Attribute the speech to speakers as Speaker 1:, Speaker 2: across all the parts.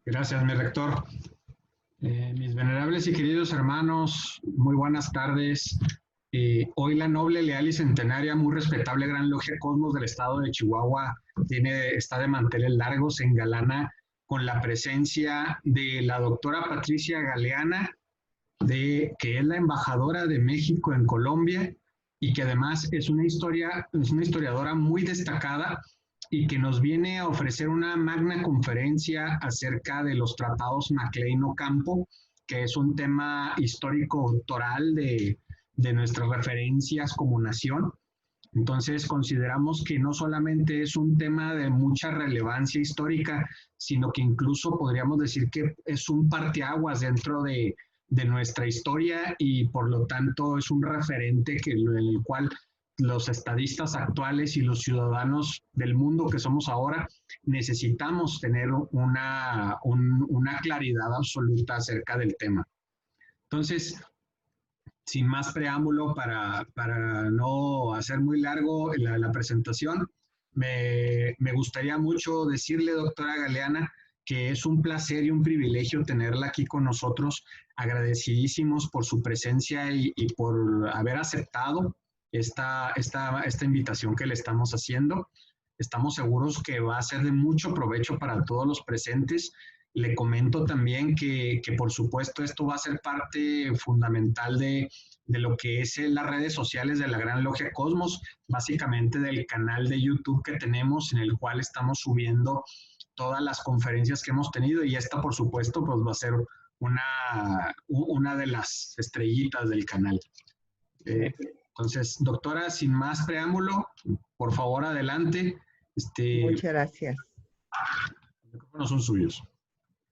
Speaker 1: Gracias, mi rector. Mis venerables y queridos hermanos, muy buenas tardes. Hoy la noble, leal y centenaria, muy respetable Gran Logia Cosmos del estado de Chihuahua está de manteles largos, se engalana con la presencia de la doctora Patricia Galeana, que es la embajadora de México en Colombia y que además es una historiadora muy destacada y que nos viene a ofrecer una magna conferencia acerca de los tratados Maclean-Ocampo, que es un tema histórico doctoral de nuestras referencias como nación. Entonces consideramos que no solamente es un tema de mucha relevancia histórica, sino que incluso podríamos decir que es un parteaguas dentro de nuestra historia y por lo tanto es un referente en el cual los estadistas actuales y los ciudadanos del mundo que somos ahora necesitamos tener una claridad absoluta acerca del tema. Entonces, sin más preámbulo, para no hacer muy largo la presentación, me gustaría mucho decirle, doctora Galeana, que es un placer y un privilegio tenerla aquí con nosotros, agradecidísimos por su presencia y por haber aceptado esta invitación que le estamos haciendo. Estamos seguros que va a ser de mucho provecho para todos los presentes. Le comento también que por supuesto esto va a ser parte fundamental de lo que es las redes sociales de la Gran Logia Cosmos, básicamente del canal de YouTube que tenemos en el cual estamos subiendo todas las conferencias que hemos tenido y esta por supuesto pues va a ser una de las estrellitas del canal. Entonces, doctora, sin más preámbulo, por favor adelante.
Speaker 2: Muchas gracias.
Speaker 1: Los micrófonos son suyos.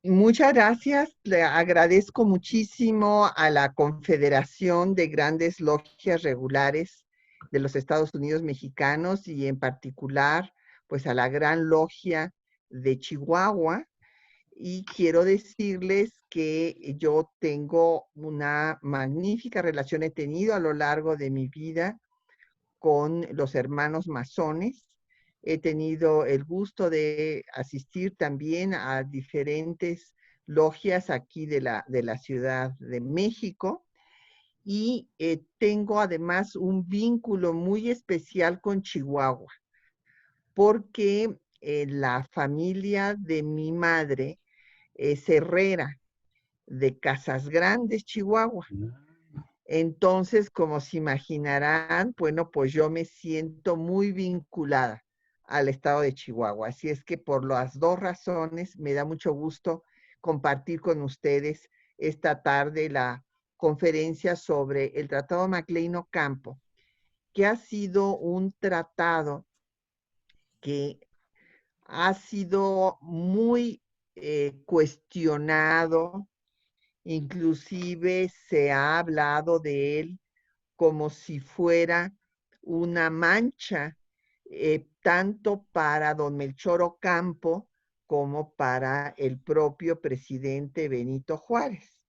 Speaker 2: Muchas gracias. Le agradezco muchísimo a la Confederación de Grandes Logias Regulares de los Estados Unidos Mexicanos y en particular, pues a la Gran Logia de Chihuahua. Y quiero decirles que yo tengo una magnífica relación, he tenido a lo largo de mi vida con los hermanos masones. He tenido el gusto de asistir también a diferentes logias aquí de la Ciudad de México y tengo además un vínculo muy especial con Chihuahua porque la familia de mi madre es herrera de Casas Grandes, Chihuahua. Entonces, como se imaginarán, bueno, pues yo me siento muy vinculada al estado de Chihuahua. Así es que por las dos razones me da mucho gusto compartir con ustedes esta tarde la conferencia sobre el Tratado Maclean-Ocampo, que ha sido un tratado que ha sido muy cuestionado. Inclusive se ha hablado de él como si fuera una mancha, tanto para don Melchor Ocampo como para el propio presidente Benito Juárez.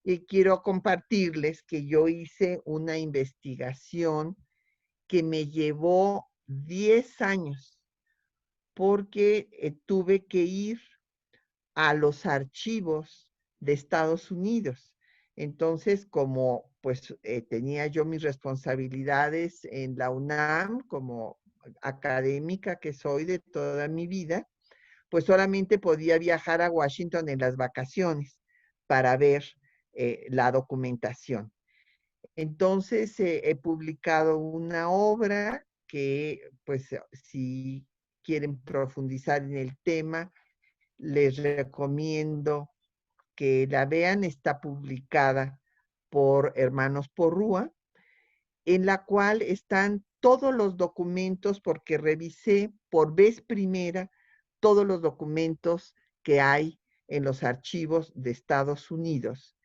Speaker 2: Y quiero compartirles que yo hice una investigación que me llevó 10 años porque tuve que ir a los archivos de Estados Unidos. Entonces, como pues tenía yo mis responsabilidades en la UNAM como académica que soy de toda mi vida, pues solamente podía viajar a Washington en las vacaciones para ver la documentación. Entonces, he publicado una obra que, pues, si quieren profundizar en el tema, les recomiendo que la vean. Está publicada por Hermanos Porrúa, en la cual están todos los documentos, porque revisé por vez primera todos los documentos que hay en los archivos de Estados Unidos,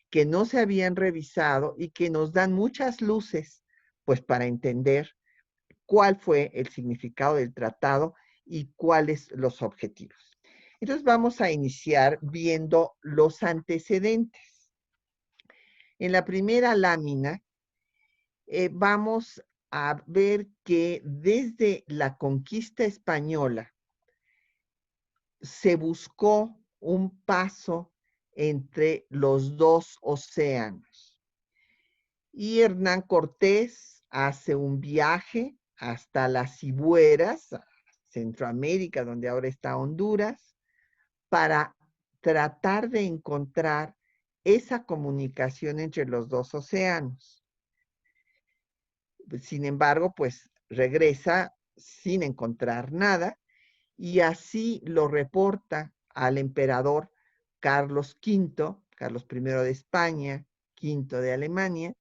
Speaker 2: que no se habían revisado y que nos dan muchas luces, pues para entender cuál fue el significado del tratado y cuáles los objetivos. Entonces vamos a iniciar viendo los antecedentes. En la primera lámina vamos a ver que desde la conquista española se buscó un paso entre los dos océanos. Y Hernán Cortés hace un viaje hasta las Cibueras, Centroamérica, donde ahora está Honduras, para tratar de encontrar esa comunicación entre los dos océanos. Sin embargo, pues regresa sin encontrar nada y así lo reporta al emperador Carlos V, Carlos I de España, V de Alemania,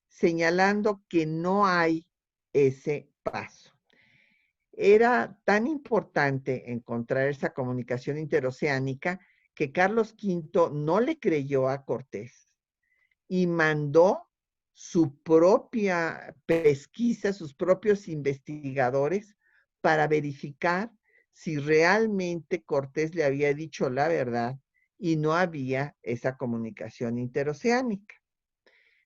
Speaker 2: señalando que no hay ese paso. Era tan importante encontrar esa comunicación interoceánica que Carlos V no le creyó a Cortés y mandó su propia pesquisa, sus propios investigadores para verificar si realmente Cortés le había dicho la verdad y no había esa comunicación interoceánica.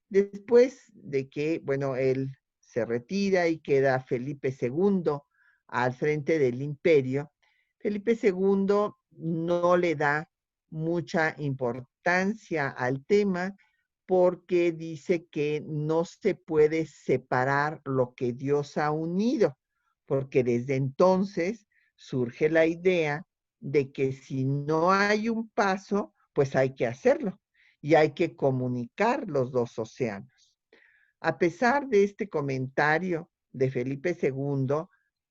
Speaker 2: Después de que, bueno, él se retira y queda Felipe II al frente del imperio, Felipe II no le da mucha importancia al tema porque dice que no se puede separar lo que Dios ha unido, porque desde entonces surge la idea de que si no hay un paso, pues hay que hacerlo y hay que comunicar los dos océanos. A pesar de este comentario de Felipe II,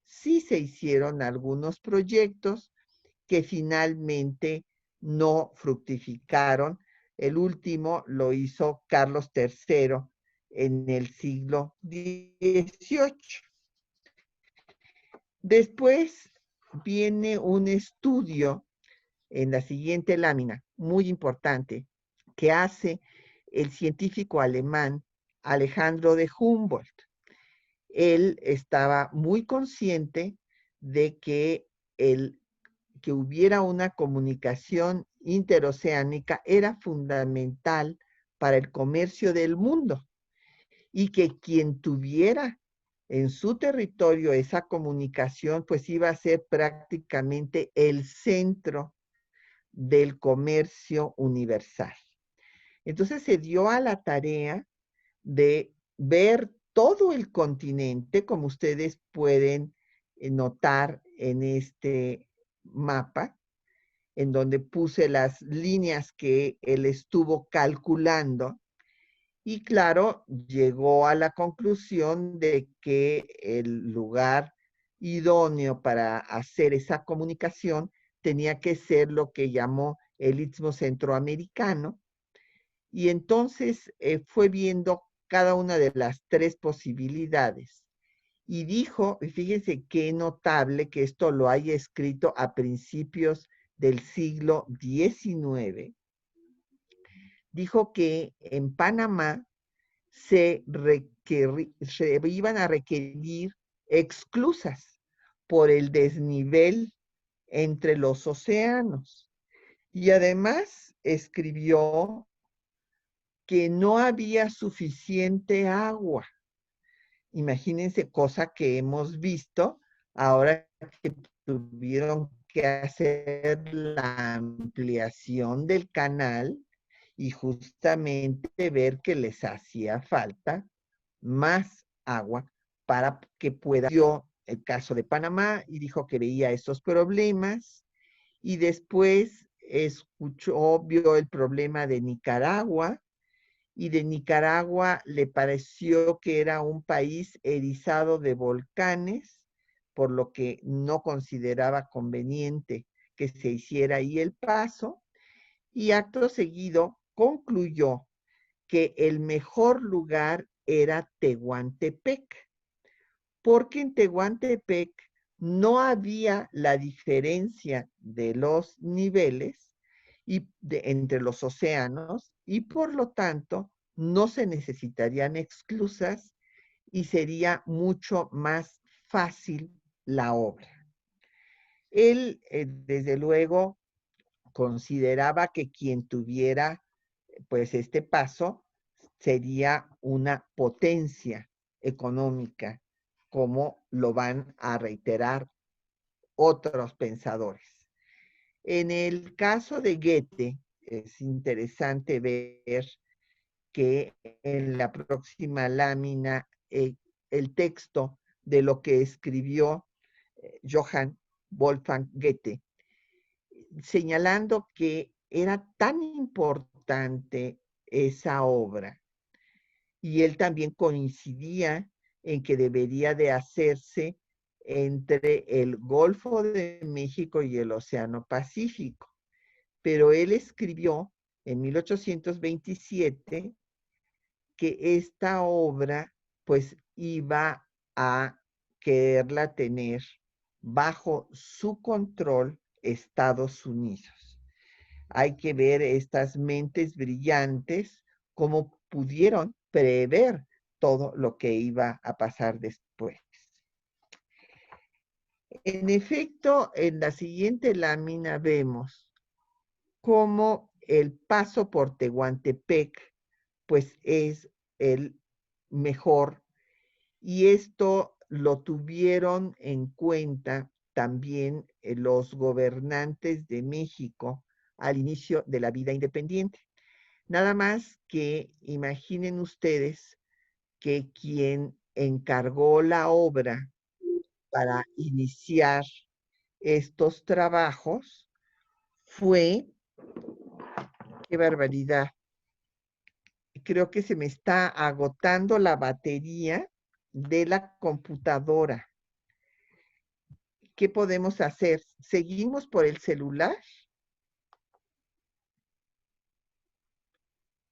Speaker 2: sí se hicieron algunos proyectos que finalmente no fructificaron. El último lo hizo Carlos III en el siglo XVIII. Después viene un estudio en la siguiente lámina, muy importante, que hace el científico alemán Alejandro de Humboldt. Él estaba muy consciente de que que hubiera una comunicación interoceánica era fundamental para el comercio del mundo y que quien tuviera en su territorio esa comunicación, pues iba a ser prácticamente el centro del comercio universal. Entonces se dio a la tarea de ver todo el continente, como ustedes pueden notar en este mapa, en donde puse las líneas que él estuvo calculando. Y claro, llegó a la conclusión de que el lugar idóneo para hacer esa comunicación tenía que ser lo que llamó el Istmo Centroamericano. Y entonces fue viendo cada una de las tres posibilidades. Y dijo, y fíjense qué notable que esto lo haya escrito a principios del siglo XIX, dijo que en Panamá se iban a requerir esclusas por el desnivel entre los océanos. Y además escribió que no había suficiente agua. Imagínense, cosa que hemos visto ahora que tuvieron que hacer la ampliación del canal y justamente ver que les hacía falta más agua para que pueda. Dio el caso de Panamá y dijo que veía estos problemas y después vio el problema de Nicaragua y de Nicaragua le pareció que era un país erizado de volcanes, por lo que no consideraba conveniente que se hiciera ahí el paso, y acto seguido concluyó que el mejor lugar era Tehuantepec, porque en Tehuantepec no había la diferencia de los niveles entre los océanos y por lo tanto no se necesitarían esclusas y sería mucho más fácil la obra. Él, desde luego, consideraba que quien tuviera pues este paso sería una potencia económica, como lo van a reiterar otros pensadores. En el caso de Goethe, es interesante ver que en la próxima lámina el texto de lo que escribió Johann Wolfgang Goethe, señalando que era tan importante esa obra, y él también coincidía en que debería de hacerse entre el Golfo de México y el Océano Pacífico. Pero él escribió en 1827 que esta obra pues iba a quererla tener bajo su control Estados Unidos. Hay que ver estas mentes brillantes cómo pudieron prever todo lo que iba a pasar después. En efecto, en la siguiente lámina vemos cómo el paso por Tehuantepec pues es el mejor, y esto lo tuvieron en cuenta también los gobernantes de México al inicio de la vida independiente. Nada más que imaginen ustedes que quien encargó la obra para iniciar estos trabajos fue, qué barbaridad, creo que se me está agotando la batería de la computadora. ¿Qué podemos hacer? ¿Seguimos por el celular?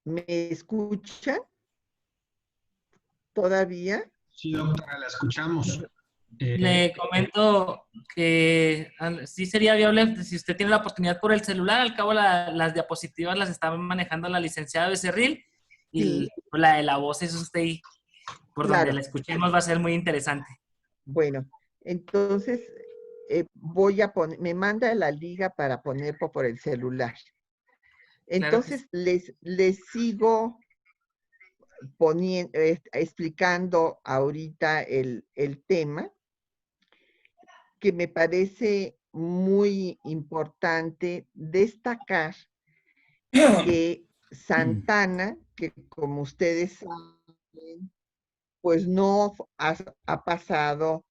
Speaker 2: ¿Me escuchan todavía?
Speaker 1: Sí, doctora, la escuchamos.
Speaker 3: Le comento que sí sería viable si usted tiene la oportunidad por el celular. Al cabo las diapositivas las está manejando la licenciada Becerril y
Speaker 2: Sí,
Speaker 3: la de la voz es usted y por donde
Speaker 2: claro.
Speaker 3: la escuchemos va a ser muy interesante.
Speaker 2: Bueno, entonces voy a poner, me manda la liga para poner por el celular.
Speaker 3: Claro que
Speaker 2: Entonces les sigo explicando ahorita el tema, que me parece muy importante destacar que Santana, que como ustedes saben, pues no ha pasado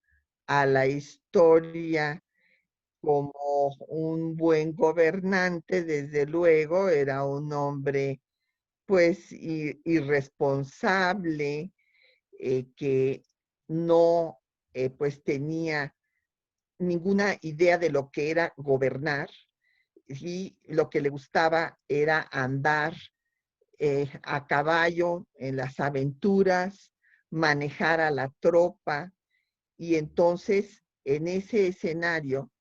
Speaker 2: a la historia como un buen gobernante. Desde luego, era un hombre pues irresponsable, que no pues tenía ninguna idea de lo que era gobernar, y lo que le gustaba era andar a caballo en las aventuras, manejar a la tropa. Y entonces en ese escenario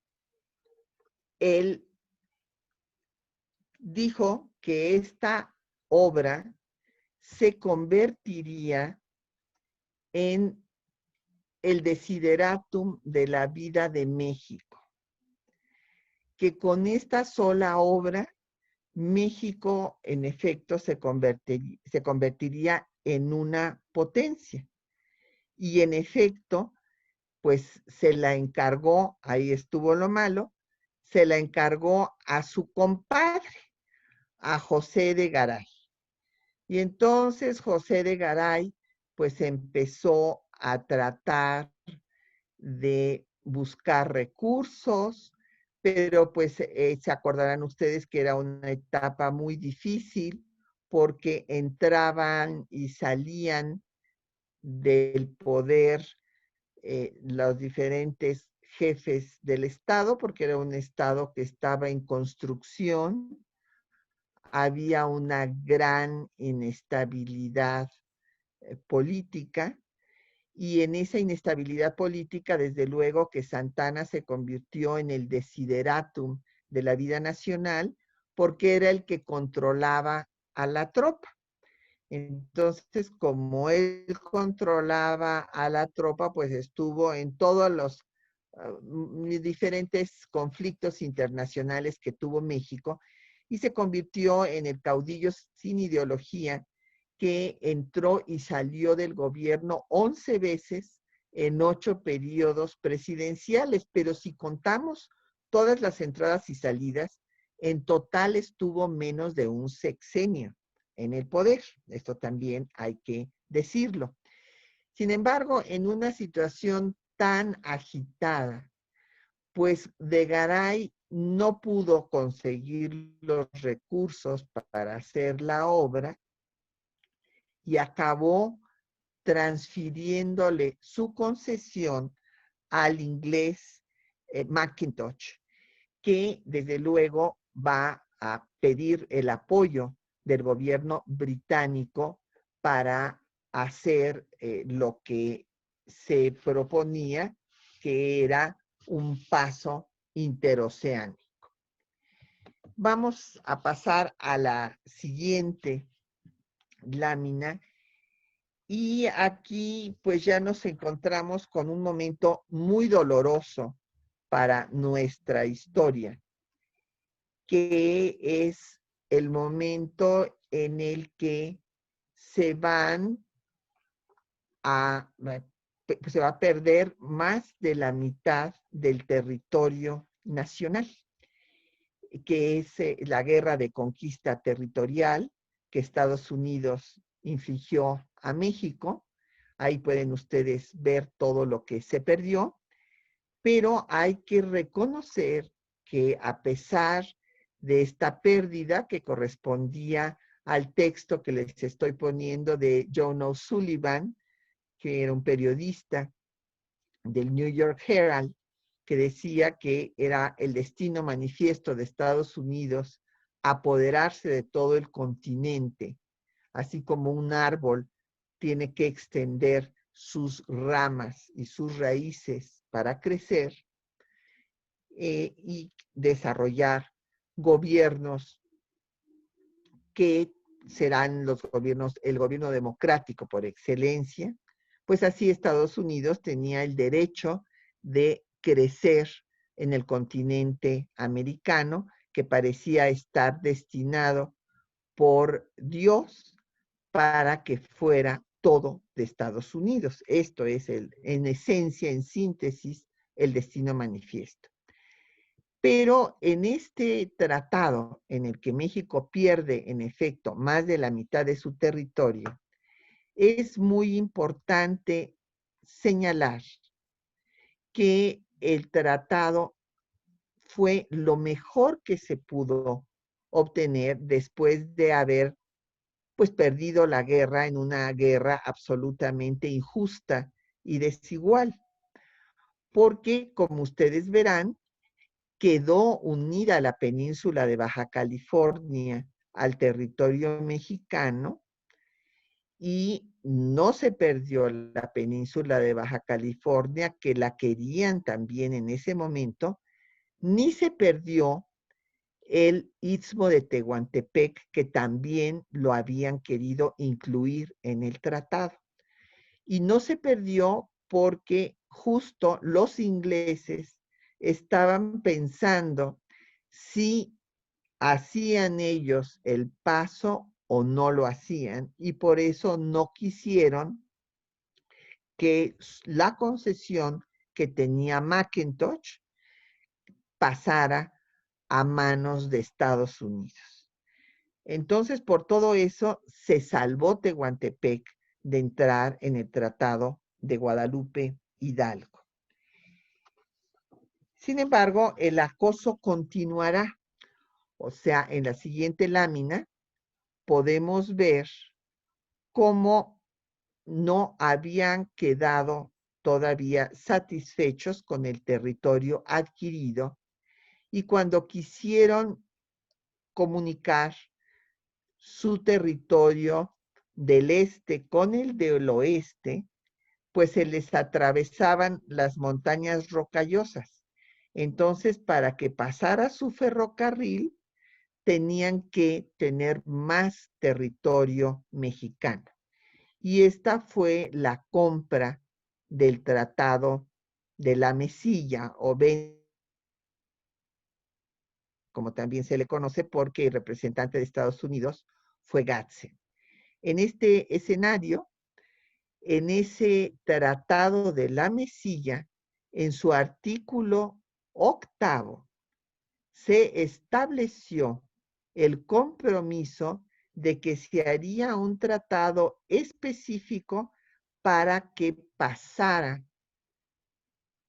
Speaker 2: él dijo que esta obra se convertiría en el desideratum de la vida de México, que con esta sola obra México en efecto se convertiría en una potencia. Y en efecto, pues se la encargó, ahí estuvo lo malo, se la encargó a su compadre, a José de Garay. Y entonces José de Garay pues empezó a tratar de buscar recursos, pero pues se acordarán ustedes que era una etapa muy difícil porque entraban y salían del poder los diferentes jefes del Estado, porque era un Estado que estaba en construcción. Había una gran inestabilidad política, y en esa inestabilidad política, desde luego que Santana se convirtió en el desideratum de la vida nacional, porque era el que controlaba a la tropa. Entonces, como él controlaba a la tropa, pues estuvo en todos los diferentes conflictos internacionales que tuvo México, y se convirtió en el caudillo sin ideología que entró y salió del gobierno 11 veces en 8 periodos presidenciales. Pero si contamos todas las entradas y salidas, en total estuvo menos de un sexenio en el poder. Esto también hay que decirlo. Sin embargo, en una situación tan agitada, pues de Garay no pudo conseguir los recursos para hacer la obra y acabó transfiriéndole su concesión al inglés Mackintosh, que desde luego va a pedir el apoyo del gobierno británico para hacer lo que se proponía, que era un paso interoceánico. Vamos a pasar a la siguiente lámina. Y aquí pues ya nos encontramos con un momento muy doloroso para nuestra historia, que es el momento en el que se va a perder más de la mitad del territorio nacional, que es la guerra de conquista territorial que Estados Unidos infligió a México. Ahí pueden ustedes ver todo lo que se perdió, pero hay que reconocer que a pesar de esta pérdida que correspondía al texto que les estoy poniendo de John O'Sullivan, que era un periodista del New York Herald, que decía que era el destino manifiesto de Estados Unidos apoderarse de todo el continente, así como un árbol tiene que extender sus ramas y sus raíces para crecer y desarrollar gobiernos que serán los gobiernos, el gobierno democrático por excelencia. Pues así Estados Unidos tenía el derecho de crecer en el continente americano, que parecía estar destinado por Dios para que fuera todo de Estados Unidos. Esto es, en esencia, en síntesis, el destino manifiesto. Pero en este tratado en el que México pierde, en efecto, más de la mitad de su territorio, es muy importante señalar que el tratado fue lo mejor que se pudo obtener después de haber pues perdido la guerra en una guerra absolutamente injusta y desigual. Porque, como ustedes verán, quedó unida la península de Baja California al territorio mexicano y no se perdió la península de Baja California, que la querían también en ese momento, ni se perdió el Istmo de Tehuantepec, que también lo habían querido incluir en el tratado. Y no se perdió porque justo los ingleses estaban pensando si hacían ellos el paso o no lo hacían, y por eso no quisieron que la concesión que tenía Mackintosh pasara a manos de Estados Unidos. Entonces, por todo eso, se salvó Tehuantepec de entrar en el Tratado de Guadalupe Hidalgo. Sin embargo, el acoso continuará. O sea, en la siguiente lámina podemos ver cómo no habían quedado todavía satisfechos con el territorio adquirido y cuando quisieron comunicar su territorio del este con el del oeste, pues se les atravesaban las montañas rocallosas. Entonces, para que pasara su ferrocarril, tenían que tener más territorio mexicano. Y esta fue la compra del Tratado de la Mesilla, o como también se le conoce, porque el representante de Estados Unidos fue Gadsden. En este escenario, en ese Tratado de la Mesilla, en su artículo 8, se estableció el compromiso de que se haría un tratado específico para que pasara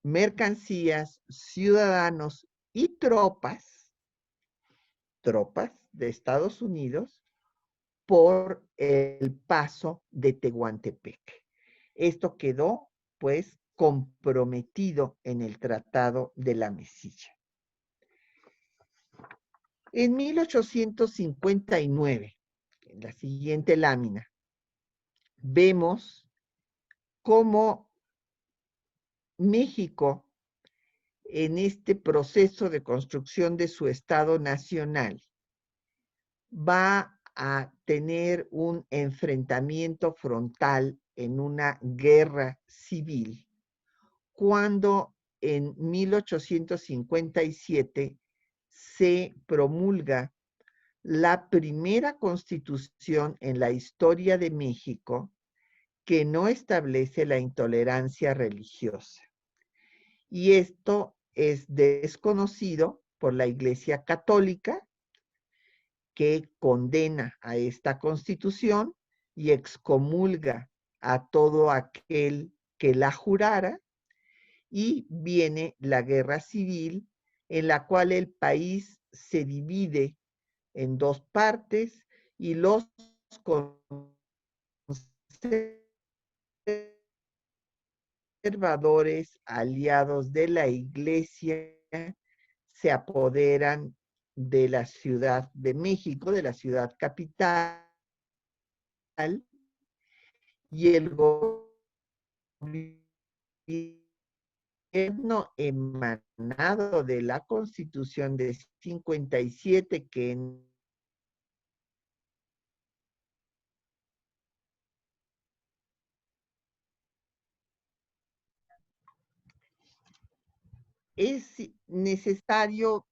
Speaker 2: mercancías, ciudadanos y tropas de Estados Unidos por el paso de Tehuantepec. Esto quedó, pues, comprometido en el Tratado de la Mesilla. En 1859, en la siguiente lámina, vemos cómo México, en este proceso de construcción de su Estado nacional, va a tener un enfrentamiento frontal en una guerra civil, cuando en 1857 se promulga la primera constitución en la historia de México que no establece la intolerancia religiosa. Y esto es desconocido por la Iglesia Católica, que condena a esta constitución y excomulga a todo aquel que la jurara, y viene la guerra civil, en la cual el país se divide en dos partes y los conservadores aliados de la Iglesia se apoderan de la Ciudad de México, de la ciudad capital, y el gobierno emanado de la Constitución de 57, que en es necesario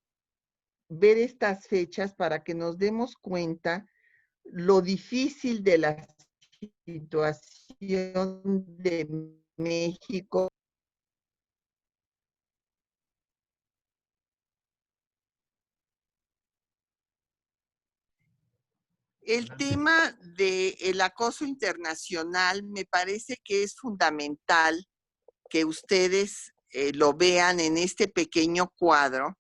Speaker 2: ver estas fechas para que nos demos cuenta lo difícil de la situación de México. El tema del acoso internacional me parece que es fundamental que ustedes lo vean en este pequeño cuadro,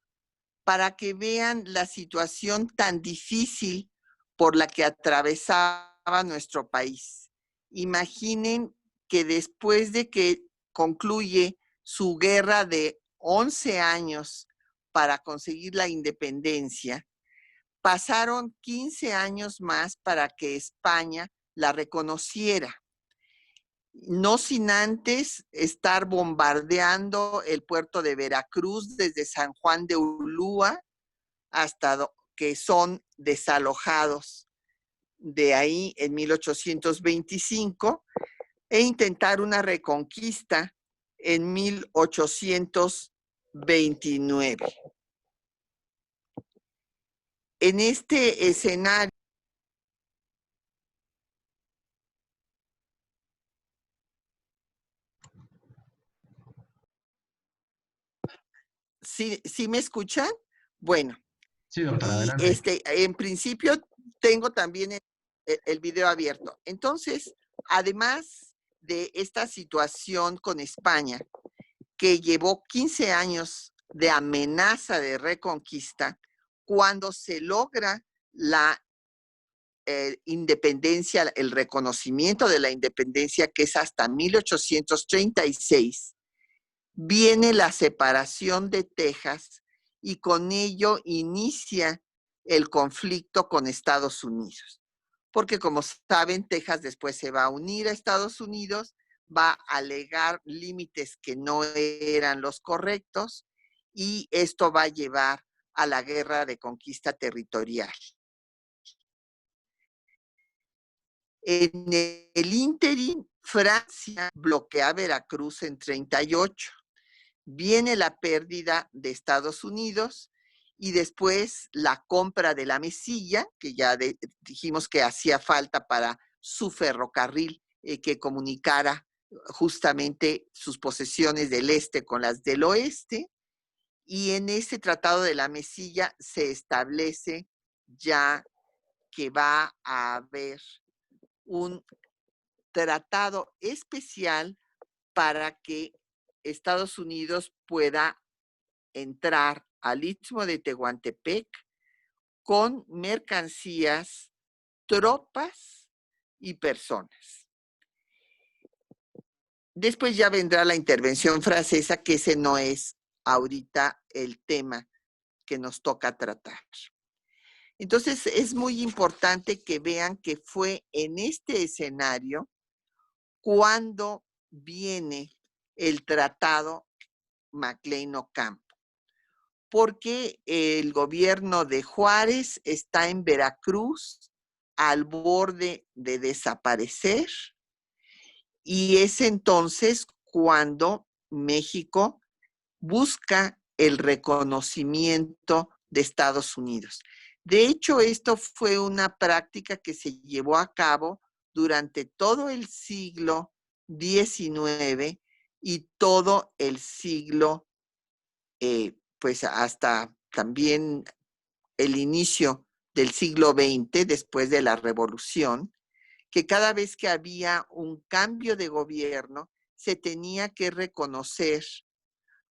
Speaker 2: para que vean la situación tan difícil por la que atravesaba nuestro país. Imaginen que después de que concluye su guerra de 11 años para conseguir la independencia, pasaron 15 años más para que España la reconociera. No sin antes estar bombardeando el puerto de Veracruz desde San Juan de Ulúa hasta que son desalojados de ahí en 1825 e intentar una reconquista en 1829. En este escenario, ¿sí me escuchan? Bueno.
Speaker 1: Sí, doctora,
Speaker 2: y
Speaker 1: adelante.
Speaker 2: En principio tengo también el video abierto. Entonces, además de esta situación con España, que llevó 15 años de amenaza de reconquista, cuando se logra la independencia, el reconocimiento de la independencia, que es hasta 1836, viene la separación de Texas y con ello inicia el conflicto con Estados Unidos. Porque como saben, Texas después se va a unir a Estados Unidos, va a alegar límites que no eran los correctos, y esto va a llevar a la guerra de conquista territorial. En el ínterin, Francia bloquea Veracruz en 38. Viene la pérdida de Estados Unidos y después la compra de la Mesilla, que ya dijimos que hacía falta para su ferrocarril que comunicara justamente sus posesiones del este con las del oeste. Y en este Tratado de la Mesilla se establece ya que va a haber un tratado especial para que Estados Unidos pueda entrar al Istmo de Tehuantepec con mercancías, tropas y personas. Después ya vendrá la intervención francesa, que ese no es ahorita el tema que nos toca tratar. Entonces, es muy importante que vean que fue en este escenario cuando viene el Tratado McLean-Ocampo, porque el gobierno de Juárez está en Veracruz al borde de desaparecer, y es entonces cuando México busca el reconocimiento de Estados Unidos. De hecho, esto fue una práctica que se llevó a cabo durante todo el siglo XIX y todo el siglo, pues hasta también el inicio del siglo XX, después de la Revolución, que cada vez que había un cambio de gobierno, se tenía que reconocer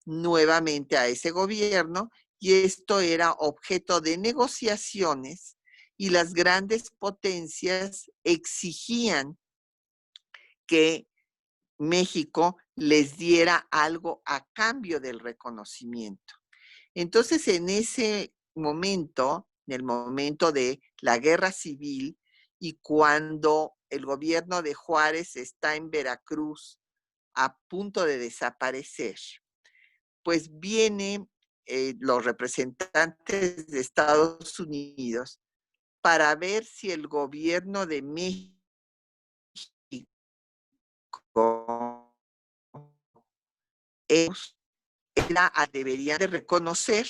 Speaker 2: nuevamente a ese gobierno, y esto era objeto de negociaciones, y las grandes potencias exigían que México les diera algo a cambio del reconocimiento. Entonces, en ese momento, en el momento de la guerra civil, y cuando el gobierno de Juárez está en Veracruz a punto de desaparecer, pues vienen los representantes de Estados Unidos para ver si el gobierno de México deberían de reconocer.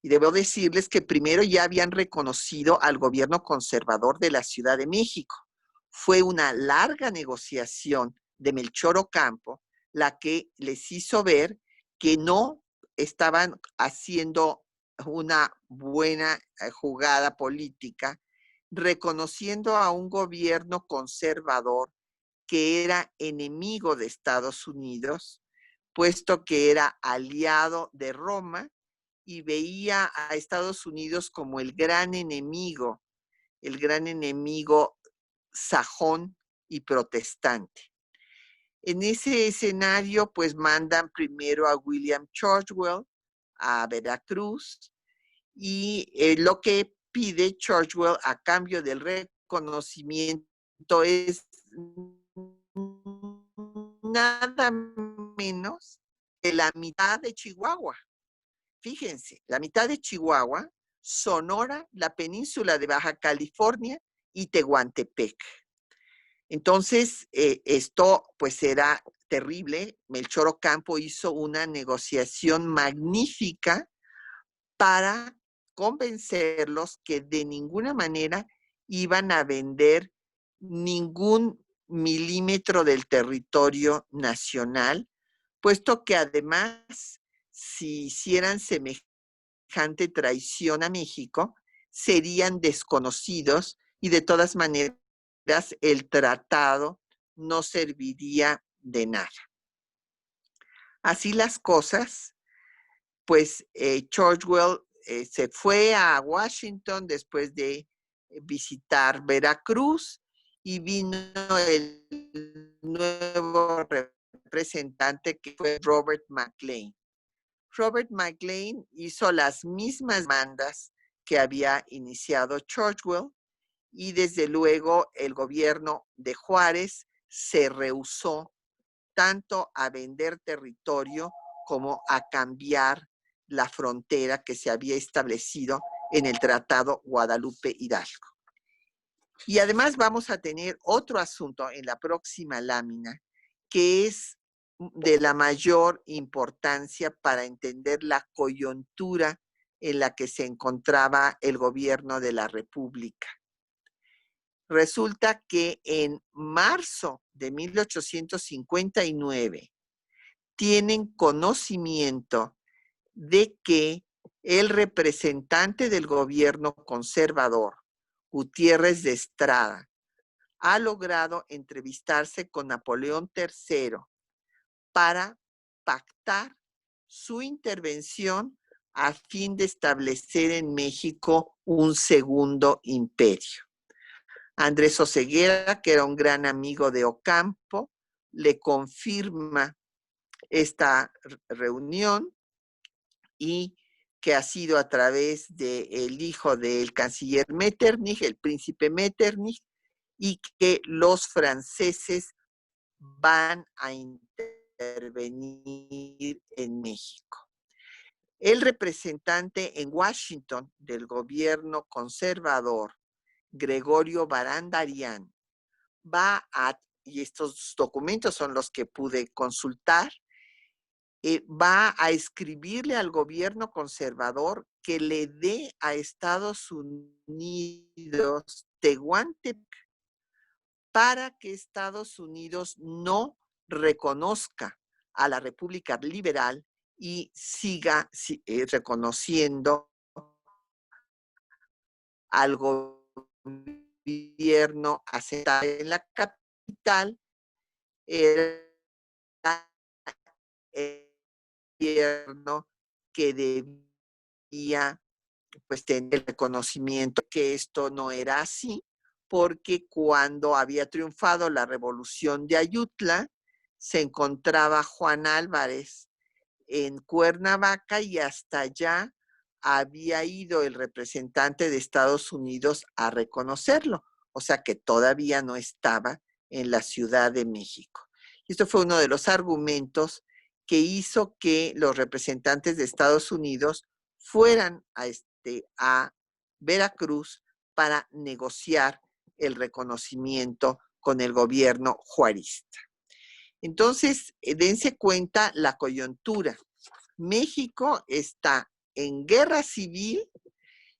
Speaker 2: Y debo decirles que primero ya habían reconocido al gobierno conservador de la Ciudad de México. Fue una larga negociación de Melchor Ocampo la que les hizo ver que no estaban haciendo una buena jugada política, reconociendo a un gobierno conservador que era enemigo de Estados Unidos, puesto que era aliado de Roma y veía a Estados Unidos como el gran enemigo sajón y protestante. En ese escenario, pues mandan primero a William Churchill a Veracruz, y lo que pide Churchill a cambio del reconocimiento es nada menos que la mitad de Chihuahua. Fíjense, la mitad de Chihuahua, Sonora, la península de Baja California y Tehuantepec. Entonces, esto pues era terrible. Melchor Ocampo hizo una negociación magnífica para convencerlos que de ninguna manera iban a vender ningún milímetro del territorio nacional, puesto que además, si hicieran semejante traición a México, serían desconocidos, y de todas maneras el tratado no serviría de nada. Así las cosas, pues Churchill se fue a Washington después de visitar Veracruz, y vino el nuevo representante, que fue Robert McLean. Robert McLean hizo las mismas demandas que había iniciado Churchill, y desde luego el gobierno de Juárez se rehusó tanto a vender territorio como a cambiar la frontera que se había establecido en el Tratado Guadalupe Hidalgo. Y además vamos a tener otro asunto en la próxima lámina, que es de la mayor importancia para entender la coyuntura en la que se encontraba el gobierno de la República. Resulta que en marzo de 1859 tienen conocimiento de que el representante del gobierno conservador, Gutiérrez de Estrada, ha logrado entrevistarse con Napoleón III para pactar su intervención a fin de establecer en México un segundo imperio. Andrés Oseguera, que era un gran amigo de Ocampo, le confirma esta reunión y que ha sido a través del hijo del canciller Metternich, el príncipe Metternich, y que los franceses van a intervenir en México. El representante en Washington del gobierno conservador, Gregorio Barandarian, y estos documentos son los que pude consultar, va a escribirle al gobierno conservador que le dé a Estados Unidos Tehuantepec para que Estados Unidos no reconozca a la República Liberal y siga reconociendo al gobierno asentado en la capital. Era el gobierno que debía pues tener el reconocimiento que esto no era así, porque cuando había triunfado la revolución de Ayutla, se encontraba Juan Álvarez en Cuernavaca y hasta allá había ido el representante de Estados Unidos a reconocerlo, o sea que todavía no estaba en la Ciudad de México. Y esto fue uno de los argumentos que hizo que los representantes de Estados Unidos fueran a Veracruz para negociar el reconocimiento con el gobierno juarista. Entonces, dense cuenta la coyuntura. México está en guerra civil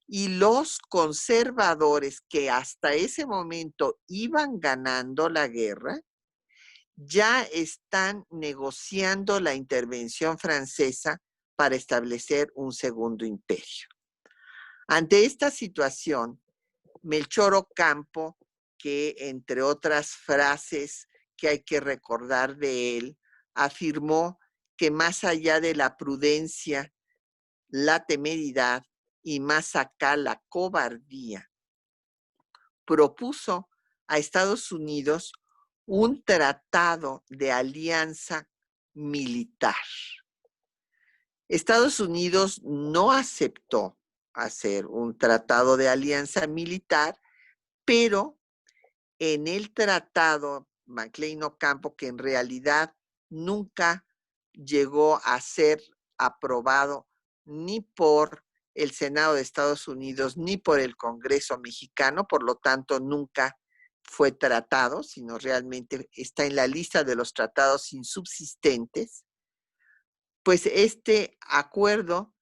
Speaker 2: y los conservadores que hasta ese momento iban ganando la guerra, ya están negociando la intervención francesa para establecer un segundo imperio. Ante esta situación, Melchor Ocampo, que entre otras frases que hay que recordar de él, afirmó que más allá de la prudencia, la temeridad y más acá la cobardía, propuso a Estados Unidos un tratado de alianza militar. Estados Unidos no aceptó hacer un tratado de alianza militar, pero en el tratado McLean Ocampo, que en realidad nunca llegó a ser aprobado ni por el Senado de Estados Unidos ni por el Congreso mexicano, por lo tanto nunca fue tratado, sino realmente está en la lista de los tratados insubsistentes, pues este acuerdo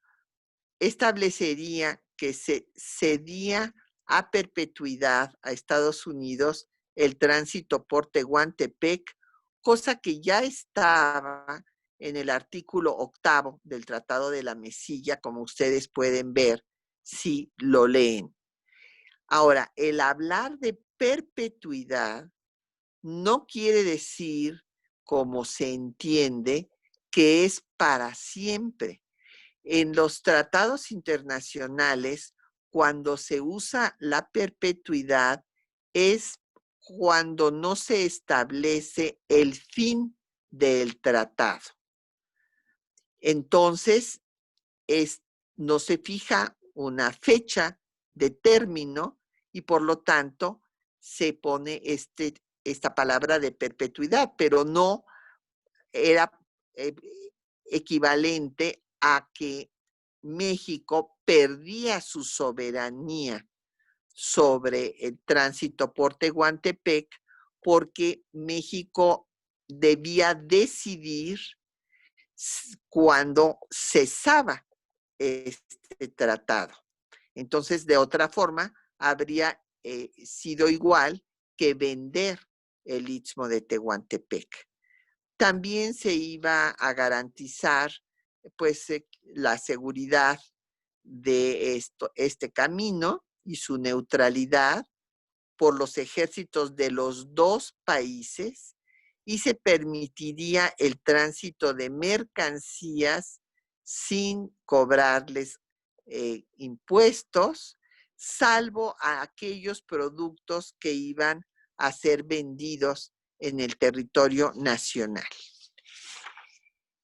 Speaker 2: establecería que se cedía a perpetuidad a Estados Unidos el tránsito por Tehuantepec, cosa que ya estaba en el artículo 8 del Tratado de la Mesilla, como ustedes pueden ver si lo leen. Ahora, el hablar de perpetuidad no quiere decir, como se entiende, que es para siempre. En los tratados internacionales, cuando se usa la perpetuidad, es cuando no se establece el fin del tratado. Entonces, no se fija una fecha de término y por lo tanto se pone esta palabra de perpetuidad, pero no era equivalente a que México perdía su soberanía sobre el tránsito por Tehuantepec porque México debía decidir cuando cesaba este tratado. Entonces, de otra forma, habría sido igual que vender el Istmo de Tehuantepec. También se iba a garantizar pues la seguridad de este camino y su neutralidad por los ejércitos de los dos países, y se permitiría el tránsito de mercancías sin cobrarles impuestos, salvo a aquellos productos que iban a ser vendidos en el territorio nacional.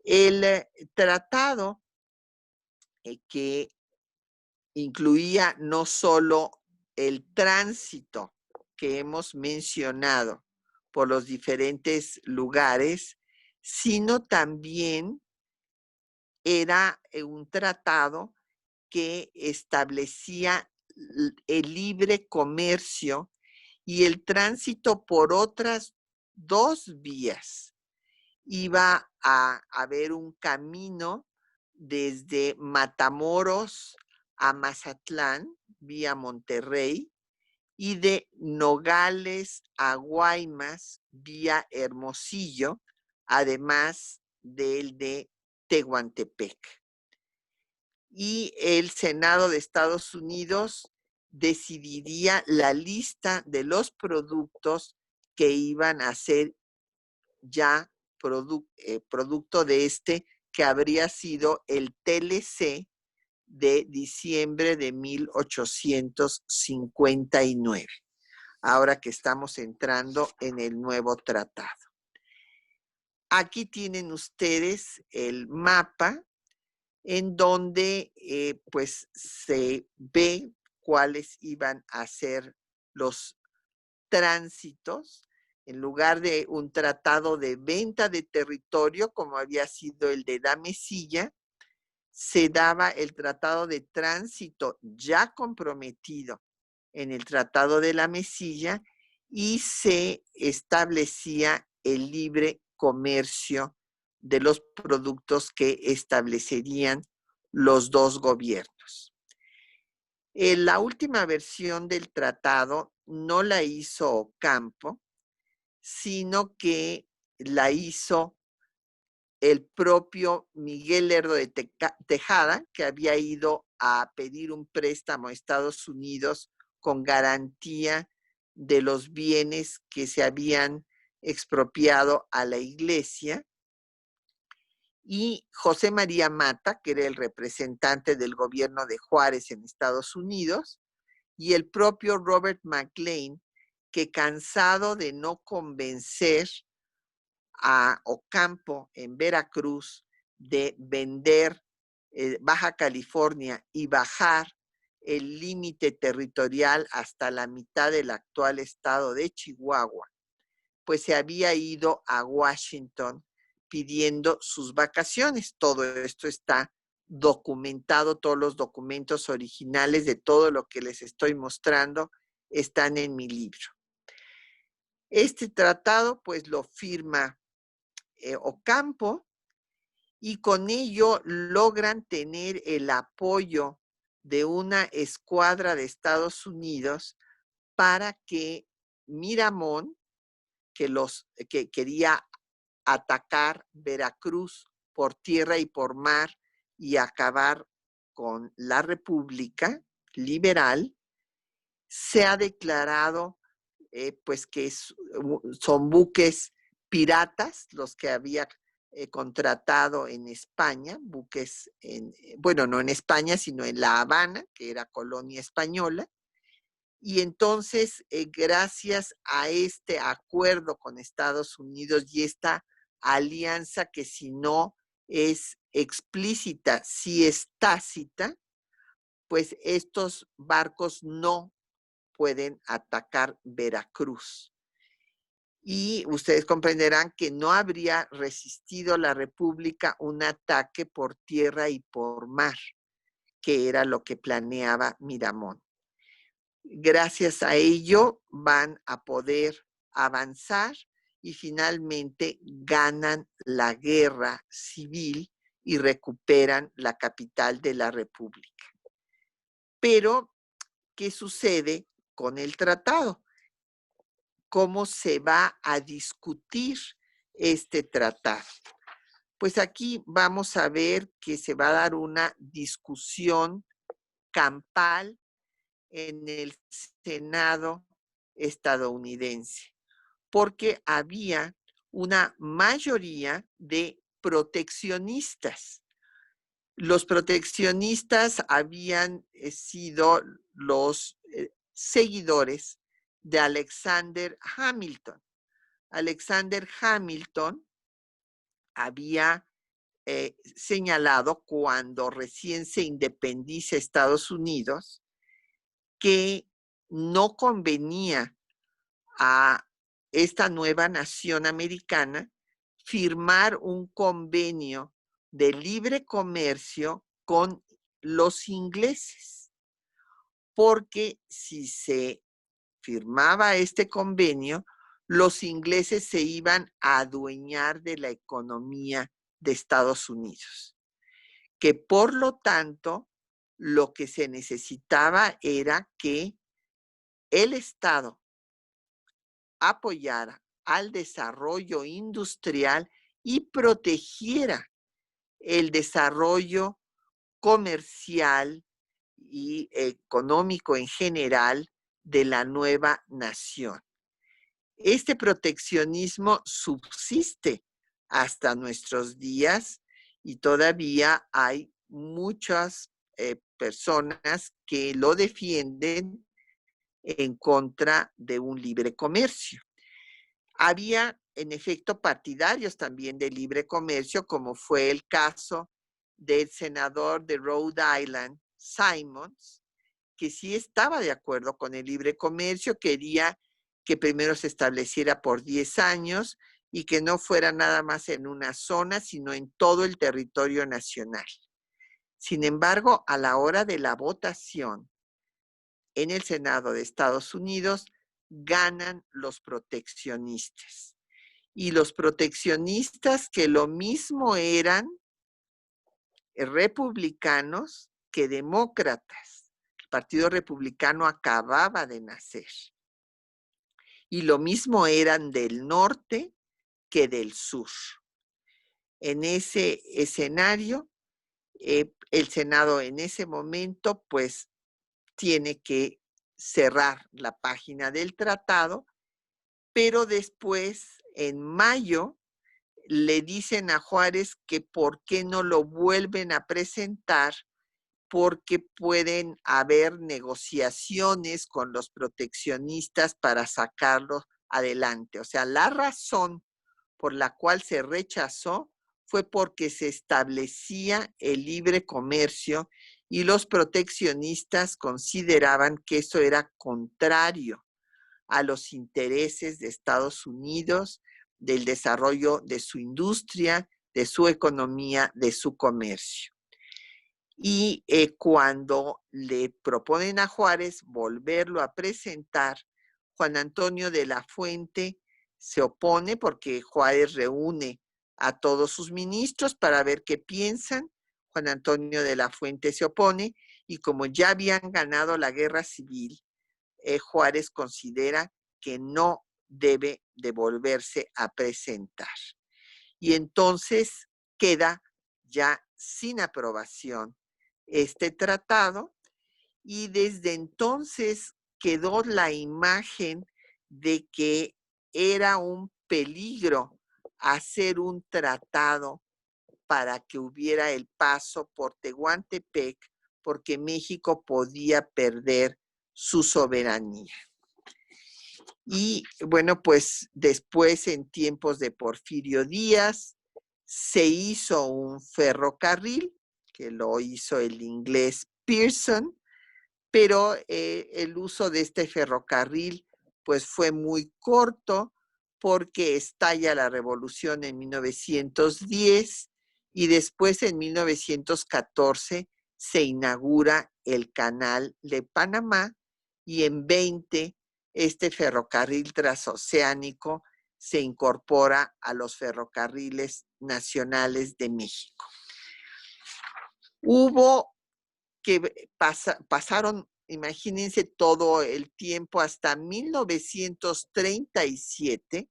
Speaker 2: El tratado que incluía no solo el tránsito que hemos mencionado por los diferentes lugares, sino también era un tratado que establecía el libre comercio y el tránsito por otras dos vías. Iba a haber un camino desde Matamoros a Mazatlán, vía Monterrey, y de Nogales a Guaymas, vía Hermosillo, además del de Tehuantepec. Y el Senado de Estados Unidos decidiría la lista de los productos que iban a ser ya producto de que habría sido el TLC de diciembre de 1859, ahora que estamos entrando en el nuevo tratado. Aquí tienen ustedes el mapa en donde pues se ve cuáles iban a ser los tránsitos. En lugar de un tratado de venta de territorio, como había sido el de Damesilla, se daba el tratado de tránsito ya comprometido en el Tratado de la Mesilla y se establecía el libre comercio de los productos que establecerían los dos gobiernos. La última versión del tratado no la hizo Ocampo, sino que la hizo el propio Miguel Lerdo de Tejada, que había ido a pedir un préstamo a Estados Unidos con garantía de los bienes que se habían expropiado a la iglesia, y José María Mata, que era el representante del gobierno de Juárez en Estados Unidos, y el propio Robert McLean, que cansado de no convencer a Ocampo en Veracruz de vender Baja California y bajar el límite territorial hasta la mitad del actual estado de Chihuahua, pues se había ido a Washington pidiendo sus vacaciones. Todo esto está documentado, todos los documentos originales de todo lo que les estoy mostrando están en mi libro. Este tratado pues lo firma Ocampo, y con ello logran tener el apoyo de una escuadra de Estados Unidos para que Miramón, que quería atacar Veracruz por tierra y por mar y acabar con la República Liberal, se ha declarado pues que son buques piratas los que había contratado en España, buques, bueno, no en España, sino en La Habana, que era colonia española. Y entonces, gracias a este acuerdo con Estados Unidos y esta alianza que si no es explícita, sí es tácita, pues estos barcos no pueden atacar Veracruz. Y ustedes comprenderán que no habría resistido la República un ataque por tierra y por mar, que era lo que planeaba Miramón. Gracias a ello van a poder avanzar y finalmente ganan la guerra civil y recuperan la capital de la República. Pero, ¿qué sucede con el tratado? ¿Cómo se va a discutir este tratado? Pues aquí vamos a ver que se va a dar una discusión campal en el Senado estadounidense, porque había una mayoría de proteccionistas. Los proteccionistas habían sido los seguidores de Alexander Hamilton. Alexander Hamilton había señalado cuando recién se independiza Estados Unidos que no convenía a esta nueva nación americana firmar un convenio de libre comercio con los ingleses, porque si se firmaba este convenio, los ingleses se iban a adueñar de la economía de Estados Unidos, que por lo tanto lo que se necesitaba era que el Estado apoyara al desarrollo industrial y protegiera el desarrollo comercial y económico en general de la nueva nación. Este proteccionismo subsiste hasta nuestros días y todavía hay muchas personas que lo defienden en contra de un libre comercio. Había, en efecto, partidarios también del libre comercio, como fue el caso del senador de Rhode Island, Simons, que sí estaba de acuerdo con el libre comercio, quería que primero se estableciera por 10 años y que no fuera nada más en una zona, sino en todo el territorio nacional. Sin embargo, a la hora de la votación en el Senado de Estados Unidos, ganan los proteccionistas. Y los proteccionistas que lo mismo eran republicanos que demócratas. El Partido Republicano acababa de nacer. Y lo mismo eran del norte que del sur. En ese escenario, el Senado en ese momento, pues, tiene que cerrar la página del tratado, pero después, en mayo, le dicen a Juárez que por qué no lo vuelven a presentar, porque pueden haber negociaciones con los proteccionistas para sacarlo adelante. O sea, la razón por la cual se rechazó fue porque se establecía el libre comercio y los proteccionistas consideraban que eso era contrario a los intereses de Estados Unidos, del desarrollo de su industria, de su economía, de su comercio. Y cuando le proponen a Juárez volverlo a presentar, Juan Antonio de la Fuente se opone porque Juárez reúne a todos sus ministros para ver qué piensan. Juan Antonio de la Fuente se opone y como ya habían ganado la guerra civil, Juárez considera que no debe de volverse a presentar. Y entonces queda ya sin aprobación este tratado y desde entonces quedó la imagen de que era un peligro hacer un tratado para que hubiera el paso por Tehuantepec, porque México podía perder su soberanía. Y bueno, pues después en tiempos de Porfirio Díaz se hizo un ferrocarril, que lo hizo el inglés Pearson, pero el uso de este ferrocarril pues fue muy corto porque estalla la revolución en 1910 y después en 1914 se inaugura el Canal de Panamá y en 20 este ferrocarril transoceánico se incorpora a los ferrocarriles nacionales de México. Hubo que pasaron, imagínense todo el tiempo hasta 1937,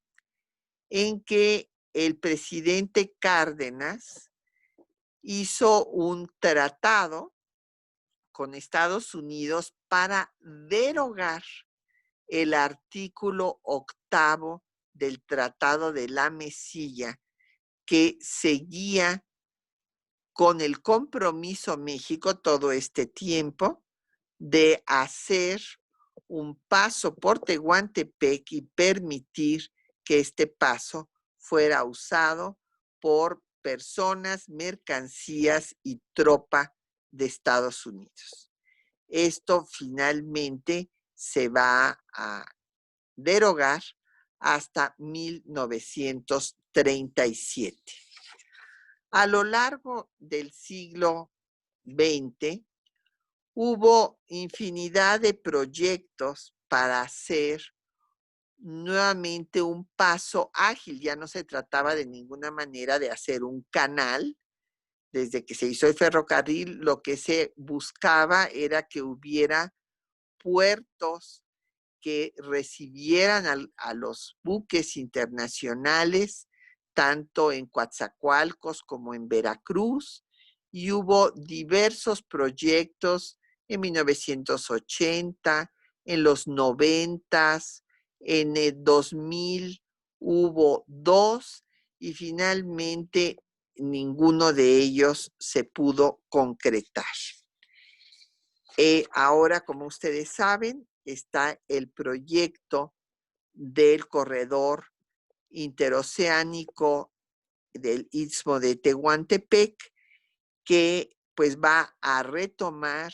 Speaker 2: en que el presidente Cárdenas hizo un tratado con Estados Unidos para derogar el artículo 8 del Tratado de la Mesilla, que seguía con el compromiso México todo este tiempo de hacer un paso por Tehuantepec y permitir que este paso fuera usado por personas, mercancías y tropa de Estados Unidos. Esto finalmente se va a derogar hasta 1937. A lo largo del siglo XX, hubo infinidad de proyectos para hacer nuevamente un paso ágil. Ya no se trataba de ninguna manera de hacer un canal. Desde que se hizo el ferrocarril, lo que se buscaba era que hubiera puertos que recibieran a los buques internacionales, tanto en Coatzacoalcos como en Veracruz, y hubo diversos proyectos en 1980, en los 90, en el 2000 hubo 2 y finalmente ninguno de ellos se pudo concretar. Ahora, como ustedes saben, está el proyecto del corredor interoceánico del Istmo de Tehuantepec, que pues va a retomar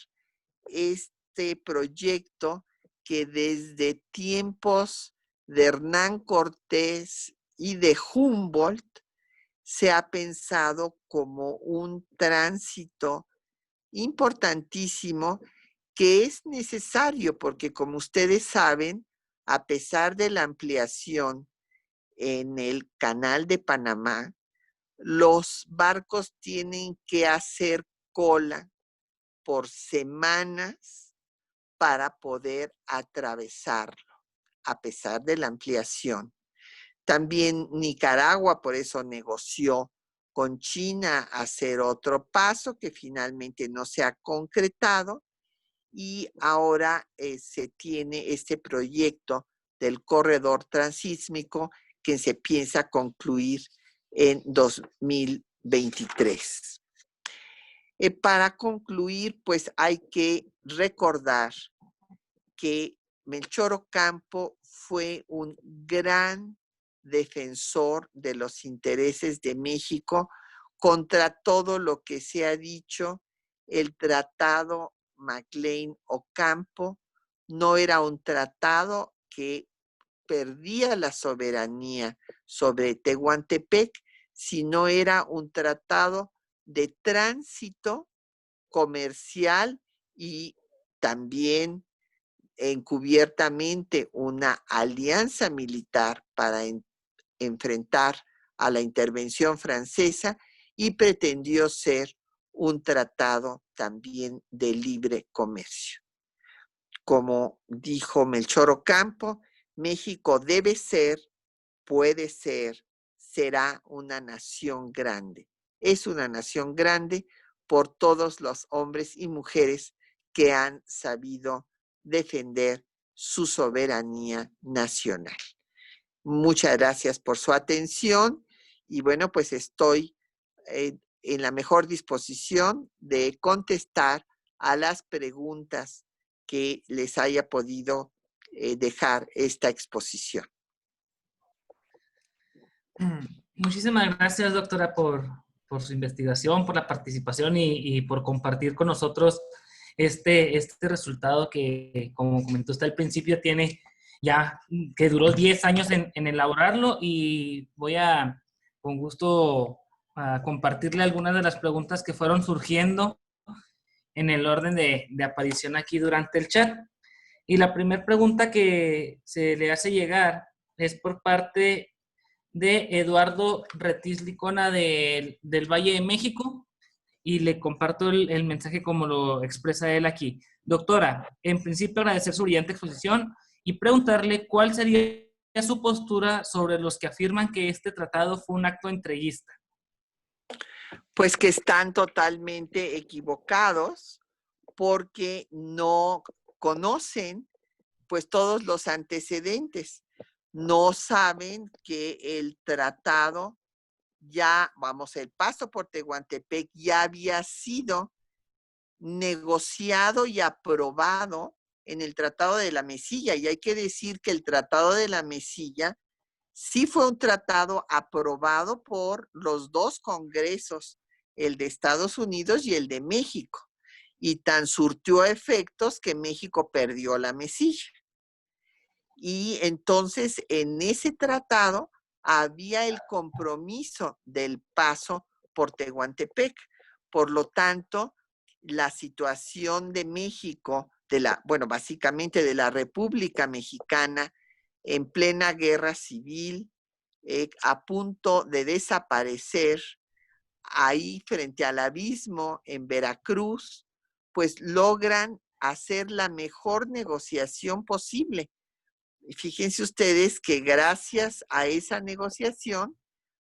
Speaker 2: este proyecto que desde tiempos de Hernán Cortés y de Humboldt se ha pensado como un tránsito importantísimo que es necesario porque, como ustedes saben, a pesar de la ampliación en el Canal de Panamá, los barcos tienen que hacer cola por semanas para poder atravesarlo, a pesar de la ampliación. También Nicaragua por eso negoció con China hacer otro paso que finalmente no se ha concretado, y ahora se tiene este proyecto del corredor transísmico que se piensa concluir en 2023. Para concluir, pues hay que recordar que Melchor Ocampo fue un gran defensor de los intereses de México contra todo lo que se ha dicho. El tratado MacLean-Ocampo no era un tratado que perdía la soberanía sobre Tehuantepec, sino era un tratado de tránsito comercial y también encubiertamente una alianza militar para enfrentar a la intervención francesa, y pretendió ser un tratado también de libre comercio. Como dijo Melchor Ocampo, México debe ser, puede ser, será una nación grande. Es una nación grande por todos los hombres y mujeres que han sabido defender su soberanía nacional. Muchas gracias por su atención y bueno, pues estoy en la mejor disposición de contestar a las preguntas que les haya podido dejar esta exposición.
Speaker 3: Muchísimas gracias, doctora, por su investigación, por la participación y por compartir con nosotros este resultado que, como comentó usted al principio, tiene ya, que duró 10 años en elaborarlo, y voy a, con gusto, a compartirle algunas de las preguntas que fueron surgiendo en el orden de aparición aquí durante el chat. Y la primera pregunta que se le hace llegar es por parte de Eduardo Retiz Licona del Valle de México, y le comparto el mensaje como lo expresa él aquí. Doctora, en principio agradecer su brillante exposición y preguntarle cuál sería su postura sobre los que afirman que este tratado fue un acto entreguista?
Speaker 2: Pues que están totalmente equivocados porque no conocen pues todos los antecedentes. No saben que el tratado ya, vamos, el paso por Tehuantepec ya había sido negociado y aprobado en el Tratado de la Mesilla. Y hay que decir que el Tratado de la Mesilla sí fue un tratado aprobado por los dos congresos, el de Estados Unidos y el de México. Y tan surtió efectos que México perdió la Mesilla. Y entonces en ese tratado había el compromiso del paso por Tehuantepec. Por lo tanto, la situación de México, básicamente de la República Mexicana, en plena guerra civil, a punto de desaparecer, ahí frente al abismo en Veracruz, pues logran hacer la mejor negociación posible. Y fíjense ustedes que gracias a esa negociación,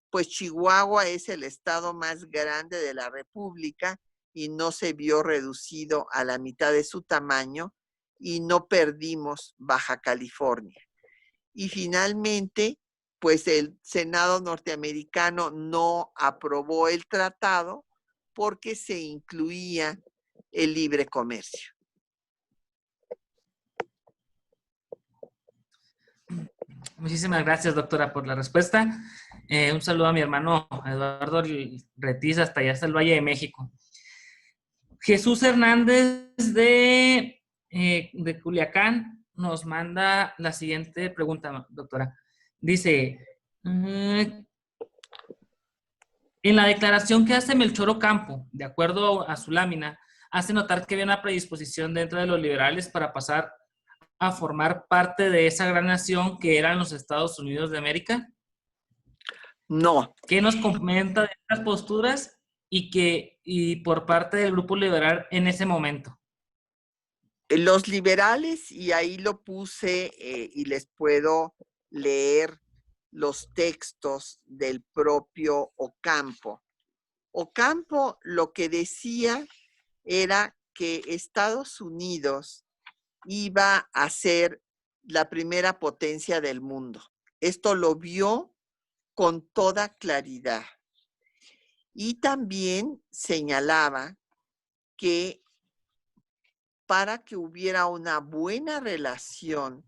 Speaker 2: pues Chihuahua es el estado más grande de la República y no se vio reducido a la mitad de su tamaño y no perdimos Baja California. Y finalmente, pues el Senado norteamericano no aprobó el tratado porque se incluía el libre comercio.
Speaker 3: Muchísimas gracias, doctora, por la respuesta. Un saludo a mi hermano Eduardo Retiz, hasta allá, hasta el Valle de México. Jesús Hernández de Culiacán nos manda la siguiente pregunta, doctora. Dice, en la declaración que hace Melchor Ocampo, de acuerdo a su lámina, hace notar que había una predisposición dentro de los liberales para pasar a formar parte de esa gran nación que eran los Estados Unidos de América.
Speaker 2: No.
Speaker 3: ¿Qué nos comenta de estas posturas y por parte del grupo liberal en ese momento?
Speaker 2: Los liberales, y ahí lo puse y les puedo leer los textos del propio Ocampo. Ocampo lo que decía era que Estados Unidos iba a ser la primera potencia del mundo. Esto lo vio con toda claridad. Y también señalaba que para que hubiera una buena relación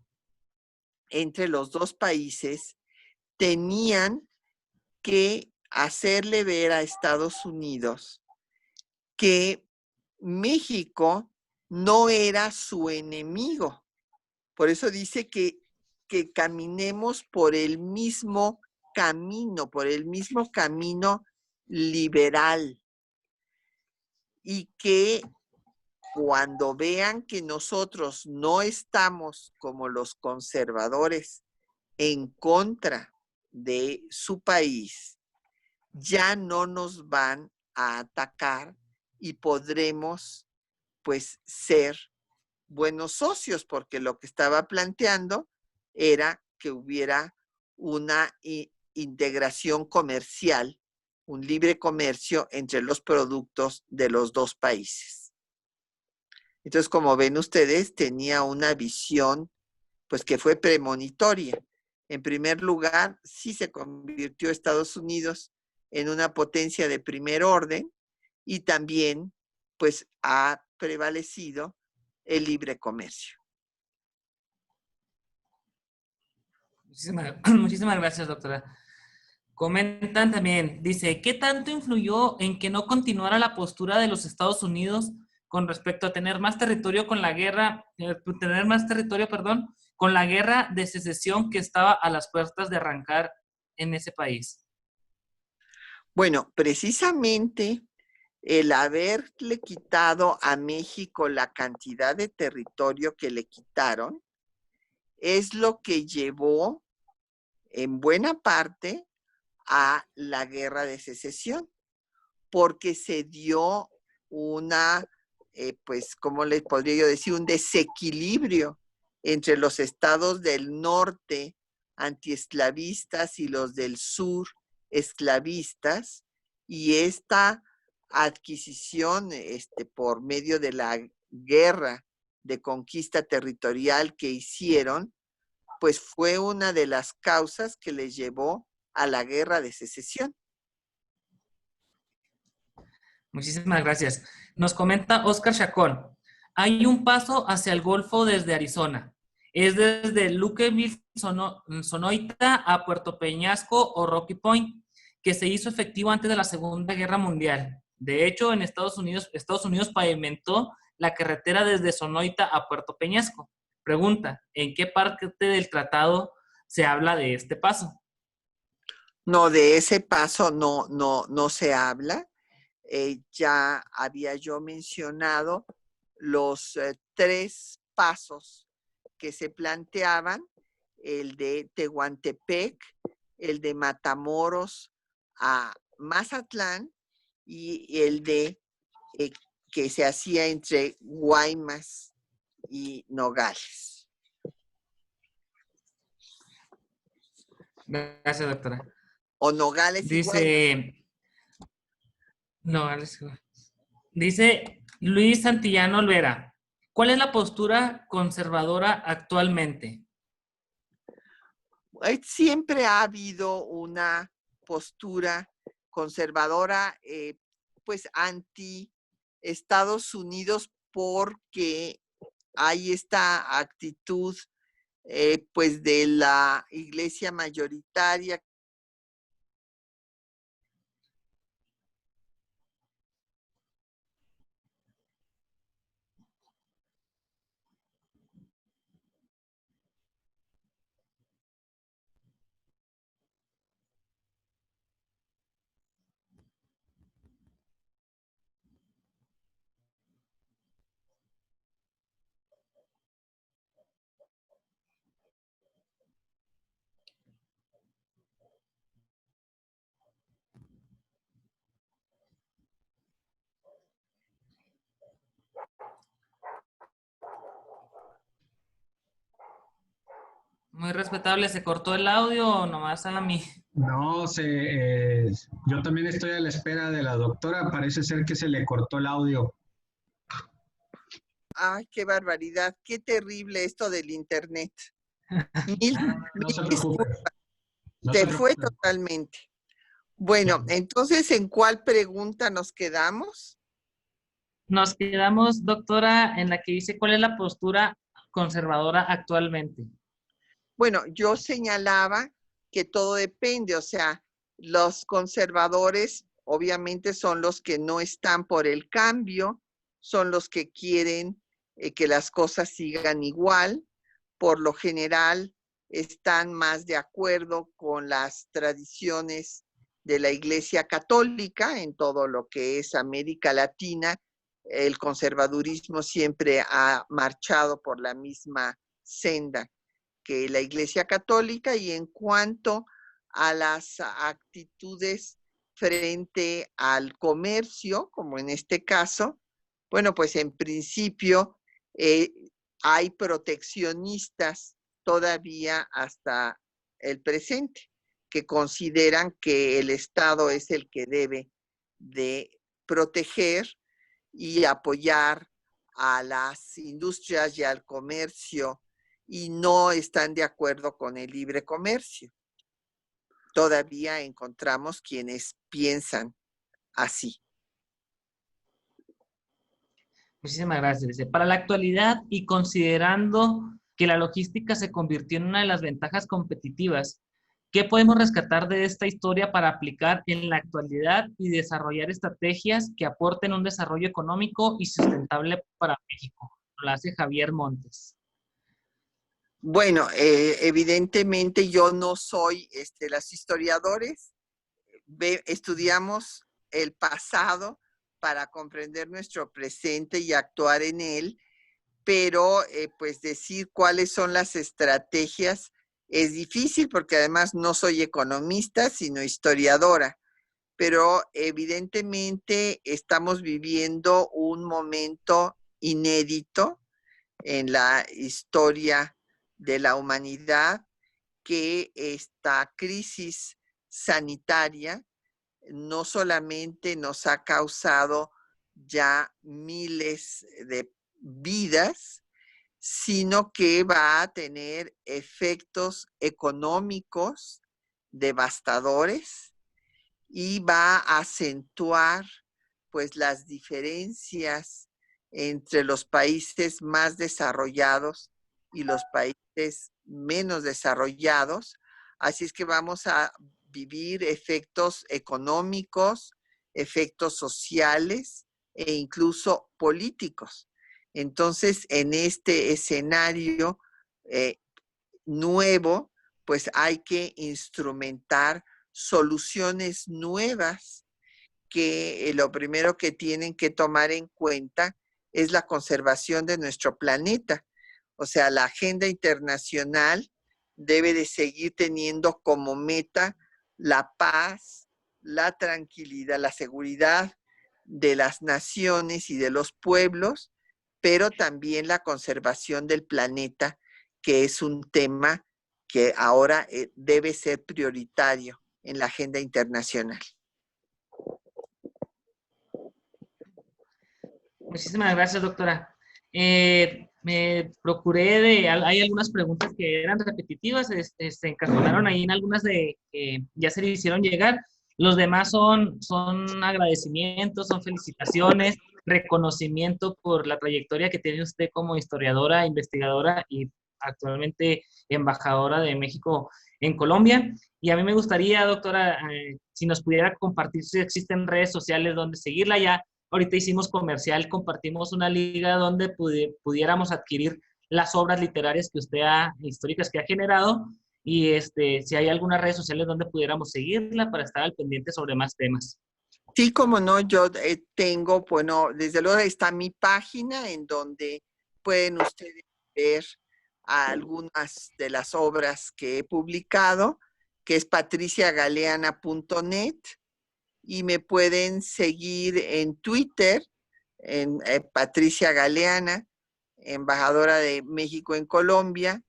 Speaker 2: entre los dos países, tenían que hacerle ver a Estados Unidos que México no era su enemigo. Por eso dice que caminemos por el mismo camino liberal. Y que cuando vean que nosotros no estamos como los conservadores en contra de su país, ya no nos van a atacar y podremos pues ser buenos socios, porque lo que estaba planteando era que hubiera una integración comercial, un libre comercio entre los productos de los dos países. Entonces, como ven ustedes, tenía una visión pues que fue premonitoria. En primer lugar, sí se convirtió Estados Unidos en una potencia de primer orden y también pues ha prevalecido el libre comercio.
Speaker 3: Muchísimas gracias, doctora. Comentan también, dice, ¿qué tanto influyó en que no continuara la postura de los Estados Unidos con respecto a tener más territorio con la guerra, con la guerra de secesión que estaba a las puertas de arrancar en ese país?
Speaker 2: Bueno, precisamente el haberle quitado a México la cantidad de territorio que le quitaron es lo que llevó en buena parte a la guerra de secesión, porque se dio una, pues, ¿cómo les podría yo decir? Un desequilibrio entre los estados del norte antiesclavistas y los del sur esclavistas, y esta adquisición por medio de la guerra de conquista territorial que hicieron, pues fue una de las causas que les llevó a la guerra de secesión.
Speaker 3: Muchísimas gracias. Nos comenta Oscar Chacón. Hay un paso hacia el Golfo desde Arizona. Es desde Lukeville, Sonoita a Puerto Peñasco o Rocky Point, que se hizo efectivo antes de la Segunda Guerra Mundial. De hecho, en Estados Unidos pavimentó la carretera desde Sonoita a Puerto Peñasco. Pregunta, ¿en qué parte del tratado se habla de este paso?
Speaker 2: No, de ese paso no se habla. Ya había yo mencionado los 3 pasos que se planteaban, el de Tehuantepec, el de Matamoros a Mazatlán y el de que se hacía entre Guaymas y Nogales.
Speaker 3: Gracias, doctora.
Speaker 2: O Nogales y Guaymas.
Speaker 3: Nogales. Dice Luis Santillano Olvera, ¿cuál es la postura conservadora actualmente?
Speaker 2: Siempre ha habido una postura conservadora, pues anti Estados Unidos, porque hay esta actitud, pues de la iglesia mayoritaria.
Speaker 3: Muy respetable, ¿se cortó el audio o nomás a mí?
Speaker 1: No, yo también estoy a la espera de la doctora. Parece ser que se le cortó el audio.
Speaker 2: Ay, qué barbaridad, qué terrible esto del internet.
Speaker 1: No se preocupe.
Speaker 2: Se fue totalmente. Bueno, entonces, ¿en cuál pregunta nos quedamos?
Speaker 3: Nos quedamos, doctora, en la que dice cuál es la postura conservadora actualmente.
Speaker 2: Bueno, yo señalaba que todo depende, o sea, los conservadores obviamente son los que no están por el cambio, son los que quieren que las cosas sigan igual. Por lo general, están más de acuerdo con las tradiciones de la Iglesia Católica en todo lo que es América Latina. El conservadurismo siempre ha marchado por la misma senda que la Iglesia Católica, y en cuanto a las actitudes frente al comercio, como en este caso, bueno, pues en principio hay proteccionistas todavía hasta el presente, que consideran que el Estado es el que debe de proteger y apoyar a las industrias y al comercio, y no están de acuerdo con el libre comercio. Todavía encontramos quienes piensan así.
Speaker 3: Muchísimas gracias. Dice, para la actualidad y considerando que la logística se convirtió en una de las ventajas competitivas, ¿qué podemos rescatar de esta historia para aplicar en la actualidad y desarrollar estrategias que aporten un desarrollo económico y sustentable para México? Lo hace Javier Montes.
Speaker 2: Bueno, evidentemente yo no soy, los historiadores estudiamos el pasado para comprender nuestro presente y actuar en él, pero pues decir cuáles son las estrategias es difícil, porque además no soy economista, sino historiadora. Pero evidentemente estamos viviendo un momento inédito en la historia de la humanidad, que esta crisis sanitaria no solamente nos ha causado ya miles de vidas, sino que va a tener efectos económicos devastadores y va a acentuar pues las diferencias entre los países más desarrollados y los países menos desarrollados. Así es que vamos a vivir efectos económicos, efectos sociales e incluso políticos. Entonces, en este escenario nuevo, pues hay que instrumentar soluciones nuevas que lo primero que tienen que tomar en cuenta es la conservación de nuestro planeta. O sea, la agenda internacional debe de seguir teniendo como meta la paz, la tranquilidad, la seguridad de las naciones y de los pueblos, pero también la conservación del planeta, que es un tema que ahora debe ser prioritario en la agenda internacional.
Speaker 3: Muchísimas gracias, doctora. Me hay algunas preguntas que eran repetitivas, se encajonaron ahí en algunas de que ya se le hicieron llegar. Los demás son agradecimientos, son felicitaciones, reconocimiento por la trayectoria que tiene usted como historiadora, investigadora y actualmente embajadora de México en Colombia. Y a mí me gustaría, doctora, si nos pudiera compartir si existen redes sociales donde seguirla. Ya ahorita hicimos comercial, compartimos una liga donde pudiéramos adquirir las obras literarias históricas que ha generado, y si hay algunas redes sociales donde pudiéramos seguirla para estar al pendiente sobre más temas.
Speaker 2: Sí, como no, yo tengo, bueno, desde luego está mi página en donde pueden ustedes ver algunas de las obras que he publicado, que es patriciagaleana.net, y me pueden seguir en Twitter, en Patricia Galeana, embajadora de México en Colombia,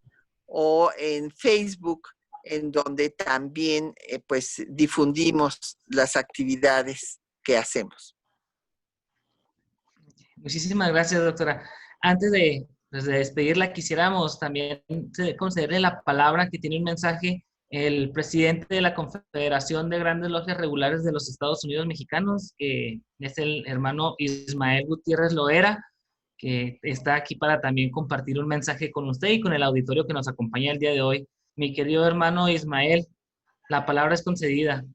Speaker 2: o en Facebook, en donde también pues difundimos las actividades que hacemos.
Speaker 3: Muchísimas gracias, doctora. Antes de despedirla, quisiéramos también concederle la palabra, que tiene un mensaje, el presidente de la Confederación de Grandes Logias Regulares de los Estados Unidos Mexicanos, que es el hermano Ismael Gutiérrez Loera, que está aquí para también compartir un mensaje con usted y con el auditorio que nos acompaña el día de hoy. Mi querido hermano Ismael, la palabra es concedida.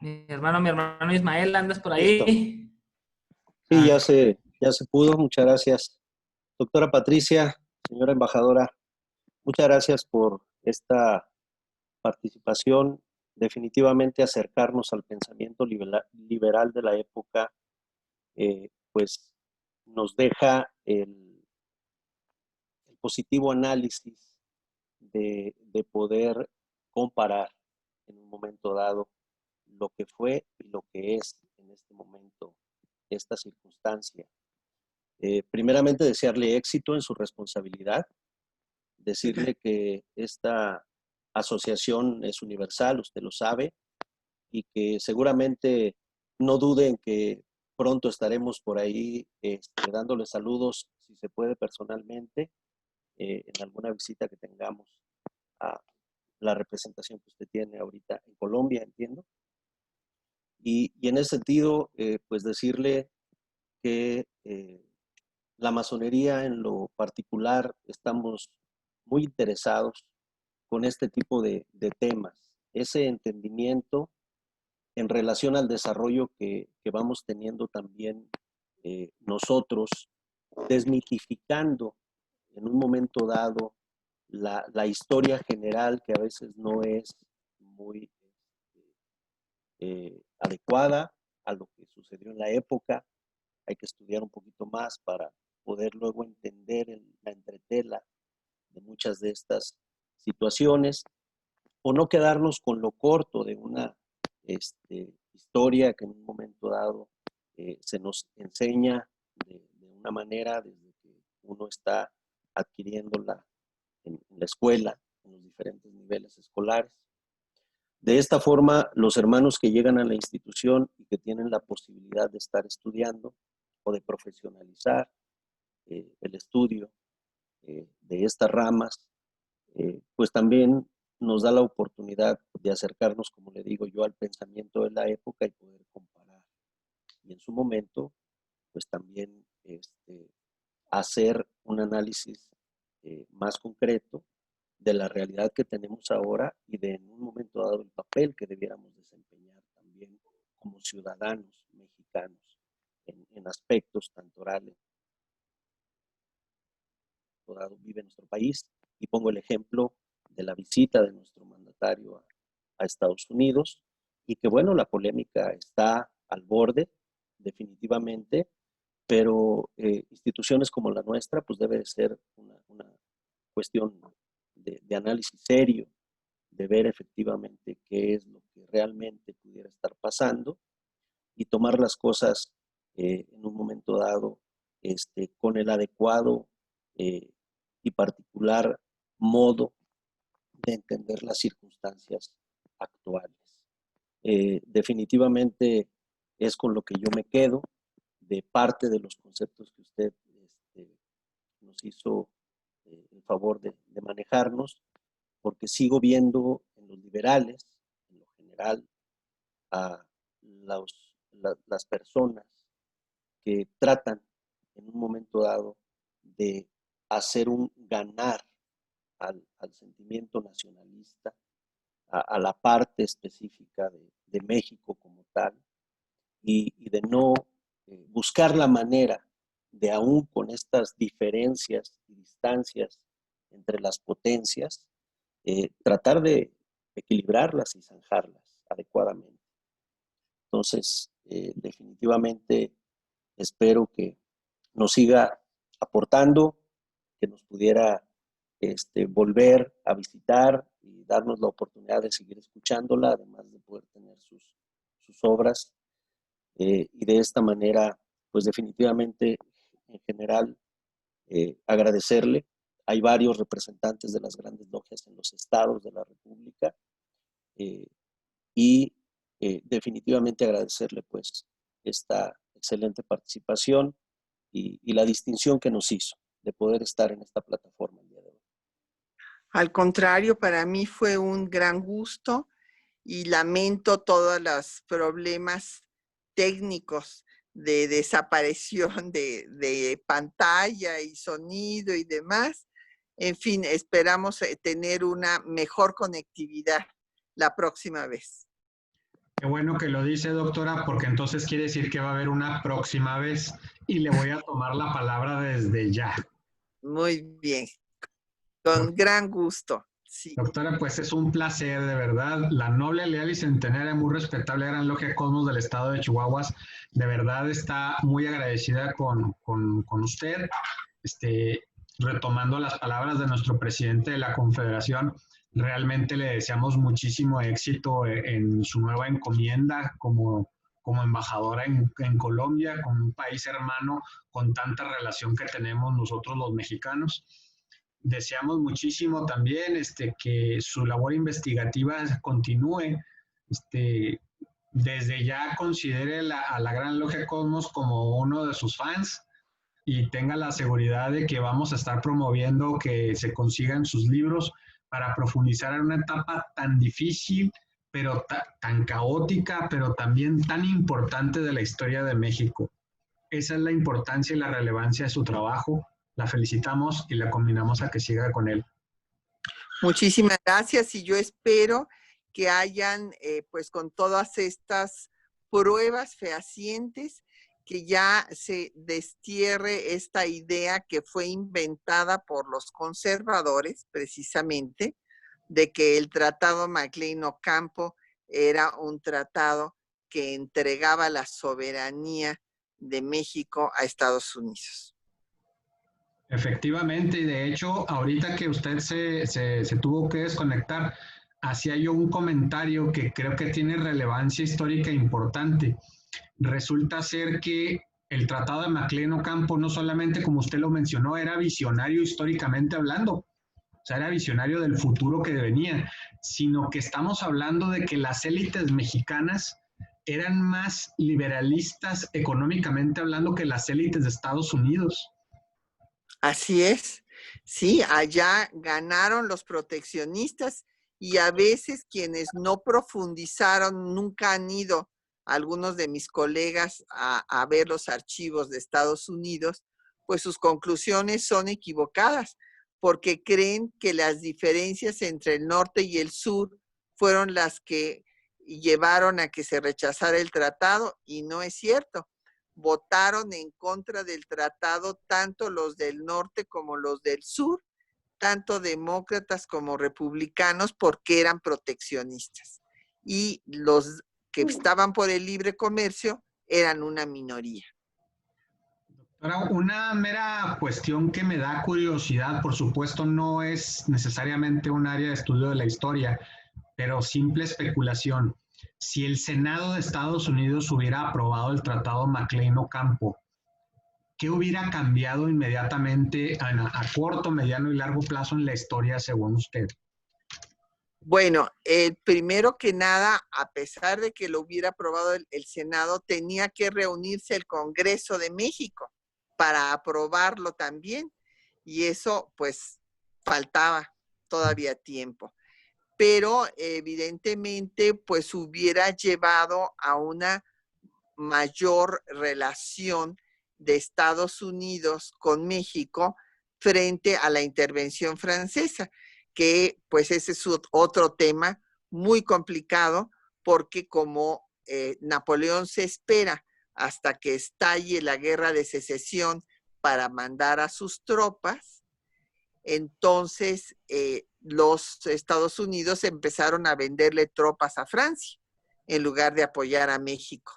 Speaker 3: Mi hermano Ismael, ¿andas por ahí?
Speaker 4: Listo. Sí, ya se pudo. Muchas gracias. Doctora Patricia, señora embajadora, muchas gracias por esta participación. Definitivamente acercarnos al pensamiento liberal de la época, pues nos deja el positivo análisis de poder comparar en un momento dado lo que fue y lo que es en este momento esta circunstancia. Primeramente, desearle éxito en su responsabilidad, decirle que esta asociación es universal, usted lo sabe, y que seguramente no dude en que pronto estaremos por ahí dándole saludos, si se puede personalmente, en alguna visita que tengamos a la representación que usted tiene ahorita en Colombia, entiendo. Y en ese sentido, pues decirle que la masonería en lo particular estamos muy interesados con este tipo de temas, ese entendimiento en relación al desarrollo que vamos teniendo también nosotros, desmitificando en un momento dado la historia general, que a veces no es muy adecuada a lo que sucedió en la época. Hay que estudiar un poquito más para poder luego entender la entretela de muchas de estas situaciones, o no quedarnos con lo corto de una historia que en un momento dado se nos enseña de una manera desde que uno está adquiriéndola en la escuela, en los diferentes niveles escolares. De esta forma, los hermanos que llegan a la institución y que tienen la posibilidad de estar estudiando o de profesionalizar el estudio de estas ramas, pues también nos da la oportunidad de acercarnos, como le digo yo, al pensamiento de la época y poder comparar. Y en su momento, pues también hacer un análisis más concreto de la realidad que tenemos ahora y de en un momento dado el papel que debiéramos desempeñar también como ciudadanos mexicanos en aspectos tanto orales dado vive nuestro país. Y pongo el ejemplo de la visita de nuestro mandatario a Estados Unidos y que bueno, la polémica está al borde definitivamente, pero instituciones como la nuestra pues debe de ser una cuestión de análisis serio, de ver efectivamente qué es lo que realmente pudiera estar pasando y tomar las cosas en un momento dado con el adecuado y particular modo de entender las circunstancias actuales. Definitivamente es con lo que yo me quedo de parte de los conceptos que usted nos hizo el favor de manejarnos, porque sigo viendo en los liberales, en lo general, a las personas que tratan en un momento dado de hacer un ganar al sentimiento nacionalista, a la parte específica de México como tal, y de no buscar la manera de aún con estas diferencias y distancias entre las potencias, tratar de equilibrarlas y zanjarlas adecuadamente. Entonces, definitivamente espero que nos siga aportando, que nos pudiera volver a visitar y darnos la oportunidad de seguir escuchándola, además de poder tener sus obras. Y de esta manera, pues definitivamente, en general, agradecerle. Hay varios representantes de las grandes logias en los estados de la República y definitivamente agradecerle pues esta excelente participación y la distinción que nos hizo de poder estar en esta plataforma el día de hoy.
Speaker 2: Al contrario, para mí fue un gran gusto y lamento todos los problemas técnicos de desaparición de pantalla y sonido y demás. En fin, esperamos tener una mejor conectividad la próxima vez.
Speaker 1: Qué bueno que lo dice, doctora, porque entonces quiere decir que va a haber una próxima vez y le voy a tomar la palabra desde ya.
Speaker 2: Muy bien, con gran gusto. Sí.
Speaker 1: Doctora, pues es un placer, de verdad. La noble, leal y centenaria, muy respetable Gran Logia Cosmos del estado de Chihuahua, de verdad está muy agradecida con usted. Retomando las palabras de nuestro presidente de la Confederación, realmente le deseamos muchísimo éxito en su nueva encomienda como embajadora en Colombia, con un país hermano, con tanta relación que tenemos nosotros los mexicanos. Deseamos muchísimo también que su labor investigativa continúe. Desde ya considere a la Gran Logia Cosmos como uno de sus fans y tenga la seguridad de que vamos a estar promoviendo que se consigan sus libros para profundizar en una etapa tan difícil, pero tan caótica, pero también tan importante de la historia de México. Esa es la importancia y la relevancia de su trabajo. La felicitamos y la combinamos a que siga con él.
Speaker 2: Muchísimas gracias y yo espero que hayan, pues con todas estas pruebas fehacientes, que ya se destierre esta idea que fue inventada por los conservadores, precisamente, de que el Tratado MacLean-Ocampo era un tratado que entregaba la soberanía de México a Estados Unidos.
Speaker 1: Efectivamente, y de hecho, ahorita que usted se tuvo que desconectar, hacía yo un comentario que creo que tiene relevancia histórica importante. Resulta ser que el Tratado de Maclean Ocampo no solamente, como usted lo mencionó, era visionario históricamente hablando, o sea, era visionario del futuro que venía, sino que estamos hablando de que las élites mexicanas eran más liberalistas económicamente hablando que las élites de Estados Unidos.
Speaker 2: Así es. Sí, allá ganaron los proteccionistas y a veces quienes no profundizaron, nunca han ido, algunos de mis colegas, a ver los archivos de Estados Unidos, pues sus conclusiones son equivocadas, porque creen que las diferencias entre el norte y el sur fueron las que llevaron a que se rechazara el tratado, y no es cierto. Votaron en contra del tratado tanto los del norte como los del sur, tanto demócratas como republicanos, porque eran proteccionistas. Y los que estaban por el libre comercio eran una minoría.
Speaker 1: Ahora, una mera cuestión que me da curiosidad, por supuesto, no es necesariamente un área de estudio de la historia, pero simple especulación. Si el Senado de Estados Unidos hubiera aprobado el Tratado Maclean Ocampo, ¿qué hubiera cambiado inmediatamente a corto, mediano y largo plazo en la historia, según usted?
Speaker 2: Bueno, primero que nada, a pesar de que lo hubiera aprobado el Senado, tenía que reunirse el Congreso de México para aprobarlo también. Y eso, pues, faltaba todavía tiempo. Pero evidentemente, pues, hubiera llevado a una mayor relación de Estados Unidos con México frente a la intervención francesa, que pues ese es otro tema muy complicado, porque como Napoleón se espera hasta que estalle la guerra de secesión para mandar a sus tropas, entonces los Estados Unidos empezaron a venderle tropas a Francia en lugar de apoyar a México.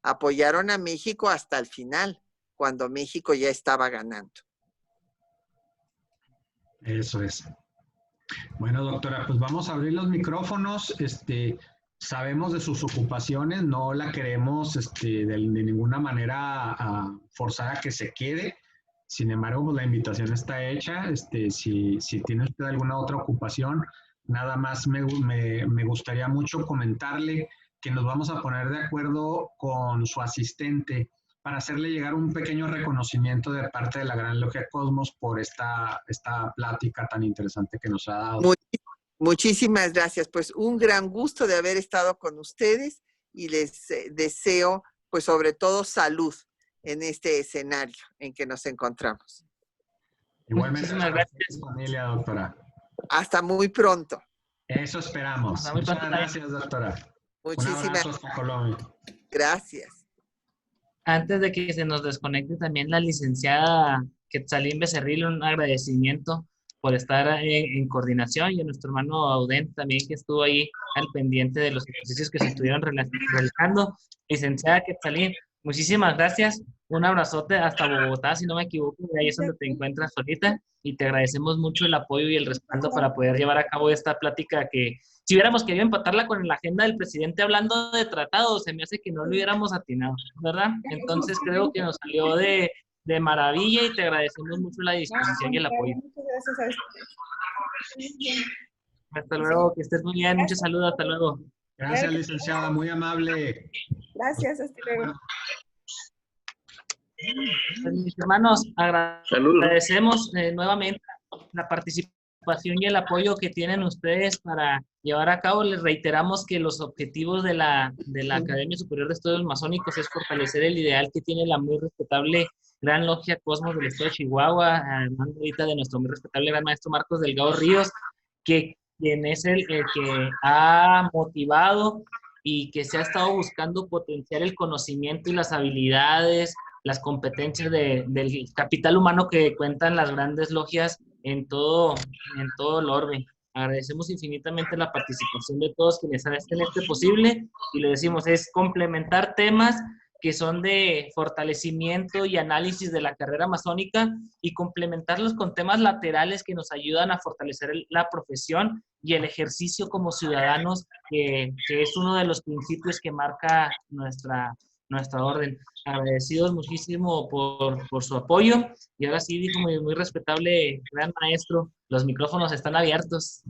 Speaker 2: Apoyaron a México hasta el final, cuando México ya estaba ganando.
Speaker 1: Eso es. Bueno, doctora, pues vamos a abrir los micrófonos. Sabemos de sus ocupaciones, no la queremos de ninguna manera forzar a que se quede. Sin embargo, pues la invitación está hecha. Si tiene usted alguna otra ocupación, nada más me gustaría mucho comentarle que nos vamos a poner de acuerdo con su asistente para hacerle llegar un pequeño reconocimiento de parte de la Gran Logia Cosmos por esta plática tan interesante que nos ha dado.
Speaker 2: Muchísimas gracias. Pues un gran gusto de haber estado con ustedes y les deseo, pues sobre todo, salud en este escenario en que nos encontramos.
Speaker 1: Igualmente, muchísimas gracias, familia, doctora.
Speaker 2: Hasta muy pronto.
Speaker 1: Eso esperamos. Muchas gracias, doctora.
Speaker 2: Muchísimas
Speaker 1: un abrazo hasta Colombia.
Speaker 2: Gracias.
Speaker 3: Antes de que se nos desconecte también la licenciada Quetzalín Becerril, un agradecimiento por estar en coordinación, y a nuestro hermano Audent también, que estuvo ahí al pendiente de los ejercicios que se estuvieron realizando. Licenciada Quetzalín, muchísimas gracias. Un abrazote hasta Bogotá, si no me equivoco, ahí es donde te encuentras ahorita, y te agradecemos mucho el apoyo y el respaldo para poder llevar a cabo esta plática que, si hubiéramos querido empatarla con la agenda del presidente hablando de tratados, se me hace que no lo hubiéramos atinado, ¿verdad? Entonces creo que nos salió de maravilla, y te agradecemos mucho la disposición y el apoyo.
Speaker 5: Muchas gracias a
Speaker 3: Hasta luego, que estés muy bien, muchos saludos, hasta luego.
Speaker 1: Gracias, licenciada, muy amable.
Speaker 5: Gracias, hasta luego.
Speaker 3: Pues, mis hermanos, agradecemos nuevamente la participación y el apoyo que tienen ustedes para llevar a cabo. Les reiteramos que los objetivos de la Academia Superior de Estudios Masónicos es fortalecer el ideal que tiene la muy respetable Gran Logia Cosmos del Estado de Chihuahua, hablando ahorita de nuestro muy respetable gran maestro Marcos Delgado Ríos, quien es el que ha motivado y que se ha estado buscando potenciar el conocimiento y las habilidades, las competencias del capital humano que cuentan las grandes logias en todo el orbe. Agradecemos infinitamente la participación de todos quienes hacen este posible, y le decimos, es complementar temas que son de fortalecimiento y análisis de la carrera masónica y complementarlos con temas laterales que nos ayudan a fortalecer la profesión y el ejercicio como ciudadanos, que es uno de los principios que marca nuestra orden. Agradecidos muchísimo por su apoyo. Y ahora sí, dijo muy respetable gran maestro, los micrófonos están abiertos.